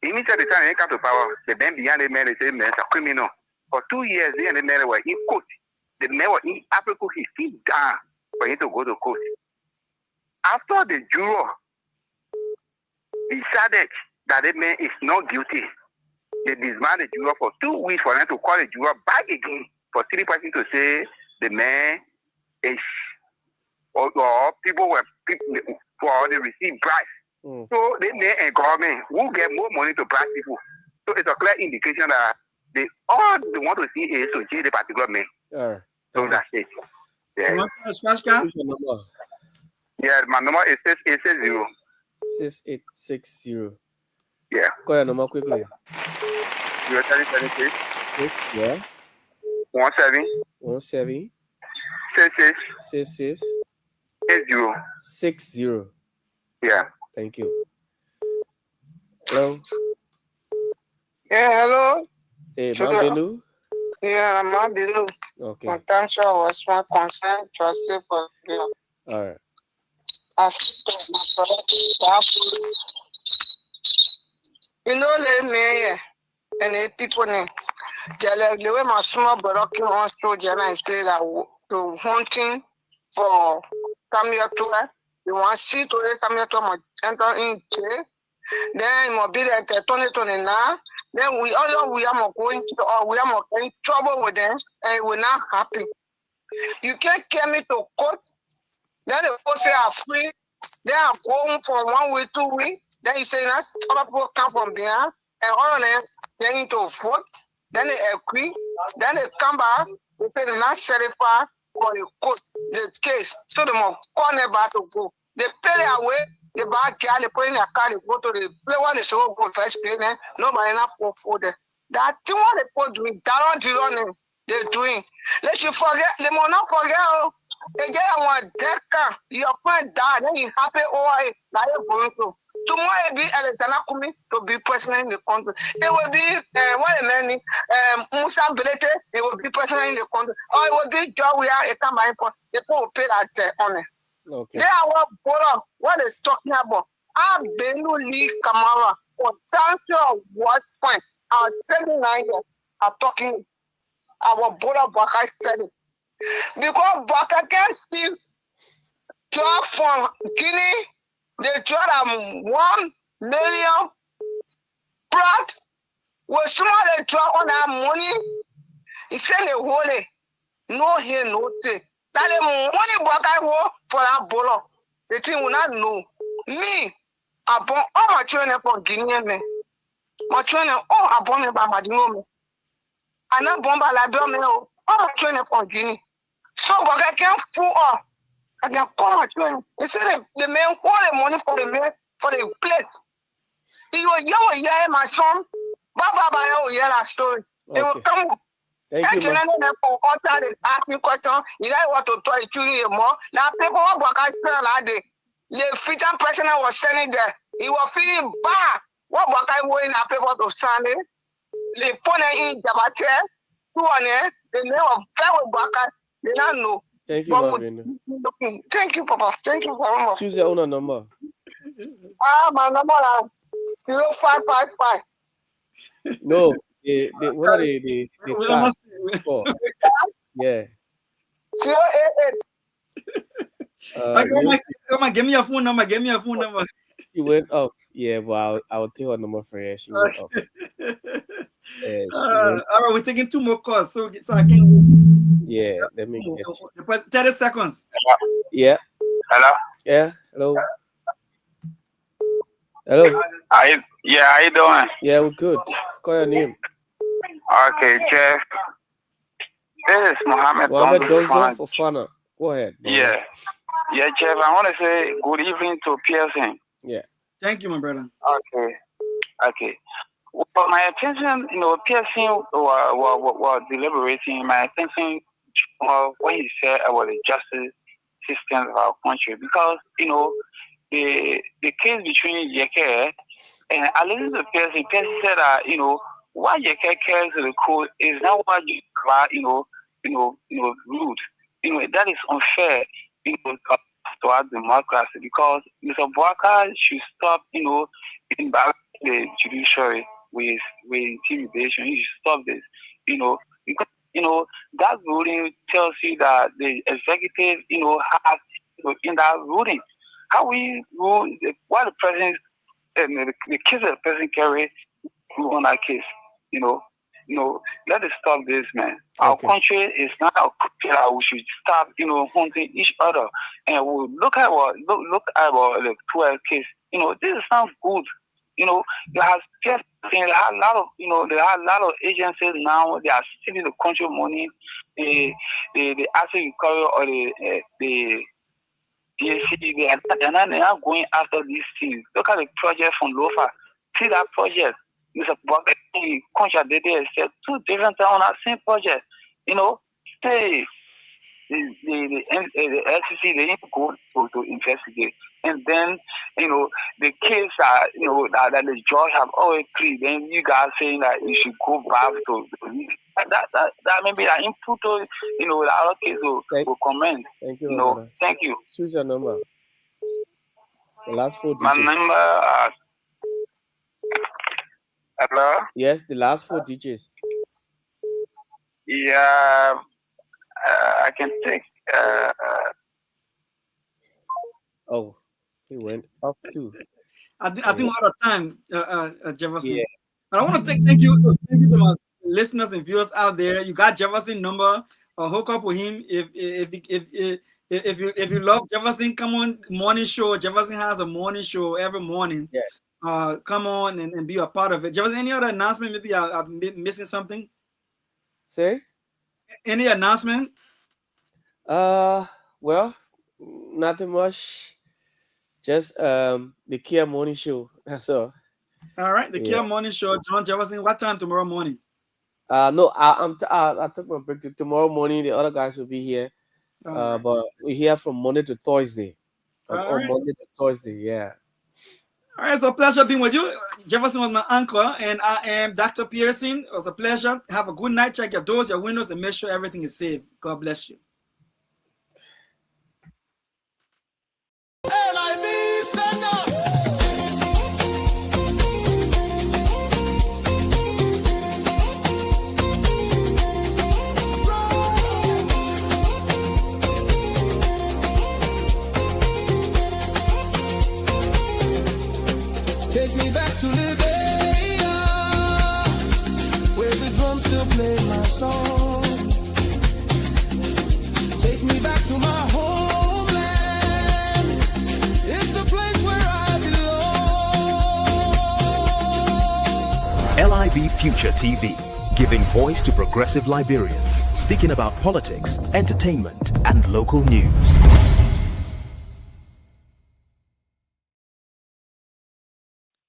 Speaker 19: Initially, the time they come to power, the men behind the men, they say, men are criminal. For 2 years, they and the men were in court. The men were in Africa, he sit down for him to go to court. After the juror decided that the man is not guilty, they disbanded the juror for 2 weeks for them to call the juror back again for 3 persons to say the man is, or people were for they receive bribes. So the men and government will get more money to bribe people. So it's a clear indication that all they want to see is to change the particular man. So that's it. Yeah.
Speaker 4: You want to scratch card?
Speaker 19: Yeah, my number is 6860.
Speaker 6: 6860.
Speaker 19: Yeah.
Speaker 6: Call your number quickly.
Speaker 19: 076
Speaker 6: yeah.
Speaker 19: 17 66
Speaker 6: 60.
Speaker 19: Yeah.
Speaker 6: Thank you. Hello.
Speaker 20: Yeah, hello.
Speaker 6: Hey, Mambilu.
Speaker 20: Yeah, Mambilu.
Speaker 6: Okay.
Speaker 20: My country was my concern, trustee for you.
Speaker 6: All right.
Speaker 20: You know, let me and the people the way my small brother came on stage and I say that to hunting for come here to us. You want to see to come here to enter in jail. Then it will be like 2029. Then we are going to we are in trouble with them and we're not happy. You can't get me to court. Then the people say are free. They are going for 1 week, 2 weeks. Then you say that's other people come from behind and all of them they need to vote. Then they agree. Then they come back. They say they're not certified for the court, the case. So they must call them back to go. They pay their way. They buy car, they put in their car, they go to the play while they show go first pay them. Nobody not for them. That thing what they put doing, that they're doing. Let you forget, they must not forget Again, I want Deca. Your friend died, then you happy or like going to. Tomorrow it will be Alexander Kumi to be president in the country. It will be what a man Musa Belete, it will be president in the country. Or it will be Joe we are a time the people will pay that on it.
Speaker 6: Okay.
Speaker 20: They are what they're talking about. I Benu Lee Kamara for down what point. Our 39 years are talking our Bola Baka study. Because Baka can still draw from Guinea, they draw them 1 million plot. With small they draw on our money, he said the holy, no here, no take. That the money Baka war for that Bola. The thing will not know. Me, I born all my children for Guinea, me. My children all are born by my home. I'm not born by Liberia, all my children for Guinea. So, but I can't fool up. I can call my children. They say the man call the money for the man for the place. He was young, yeah, my son. Baba, yeah, that story. They will come.
Speaker 6: Thank you, man.
Speaker 20: Asking question. You know what to tell you more. Now, people what I tell like the future president was standing there. He was feeling bad. What I were in a paper to sign it. They put it in Jabate. Who on it? The name of Pharaoh Baka. They don't know.
Speaker 6: Thank you, Marvin.
Speaker 20: Thank you, Papa. Thank you very much.
Speaker 6: Choose your own number.
Speaker 20: My number is 0555.
Speaker 6: No, what are the card? Oh, yeah.
Speaker 20: 088.
Speaker 4: Give me your phone number. Give me your phone number.
Speaker 6: She went off. Yeah, but I'll take her number for her. She went off.
Speaker 4: All right, we're taking 2 more calls, so I can.
Speaker 6: Yeah, let me get you.
Speaker 4: 30 seconds.
Speaker 6: Yeah.
Speaker 19: Hello.
Speaker 6: Yeah. Hello. Hello.
Speaker 19: How you doing?
Speaker 6: Yeah, we're good. Call your name.
Speaker 19: Okay, Jeff. This is Mohammed
Speaker 6: Donzo for Fana. Go ahead.
Speaker 19: Yeah, Jeff. I want to say good evening to Pearson.
Speaker 6: Yeah.
Speaker 4: Thank you, my brother.
Speaker 19: Okay. Well, my attention, Pearson was deliberating. My attention, when he said about the justice system of our country, because the case between Yeke and I listened to Pearson. Pearson said that why Yeke cares to the court is not what you call rude. That is unfair. To our democracy, because Mr. Bwaka should stop, in the judiciary with intimidation. He should stop this, because that ruling tells you that the executive, has in that ruling how we rule, what the president, the case that the president carry on that case, let us stop this, man. Our country is not a country that we should stop, hunting each other. And we look at the 12 case. This sounds good. There has just been a lot of agencies now. They are stealing the country money. The asset recovery or the DAC, they're not going after these things. Look at the project from Lofa. See that project. Mr. Bwaka, contract they said 2 different times on that same project. Say the FCC they need to go to investigate, and then the case that that the judge have always cleared. Then you guys saying that you should go back to that maybe an input to the other case will comment.
Speaker 6: Thank you.
Speaker 19: Thank you.
Speaker 6: Choose your number. The last 4 digits.
Speaker 19: My number. Hello?
Speaker 6: Yes, the last 4 digits.
Speaker 19: Yeah, I can take.
Speaker 6: Oh, he went up too.
Speaker 4: I think we're out of time, Jefferson.
Speaker 6: Yeah.
Speaker 4: But I want to thank you to my listeners and viewers out there. You got Jefferson's number. Hook up with him if you love Jefferson. Come on, morning show. Jefferson has a morning show every morning.
Speaker 6: Yeah.
Speaker 4: Come on and be a part of it. Jefferson, any other announcement? Maybe I'm missing something.
Speaker 6: Say?
Speaker 4: Any announcement?
Speaker 6: Well, nothing much. Just the Kia morning show. That's all.
Speaker 4: All right, the Kia morning show. John Jefferson, what time tomorrow morning?
Speaker 6: No, I took my break tomorrow morning. The other guys will be here. But we here from Monday to Thursday. On Monday to Thursday, yeah.
Speaker 4: All right, it's a pleasure being with you. Jefferson was my anchor, and I am Dr. Pearson. It was a pleasure. Have a good night. Check your doors, your windows, and make sure everything is safe. God bless you.
Speaker 1: Take me back to Liberia, where the drums still play my song. Take me back to my homeland. It's the place where I belong.
Speaker 2: LIB Future TV, giving voice to progressive Liberians, speaking about politics, entertainment, and local news.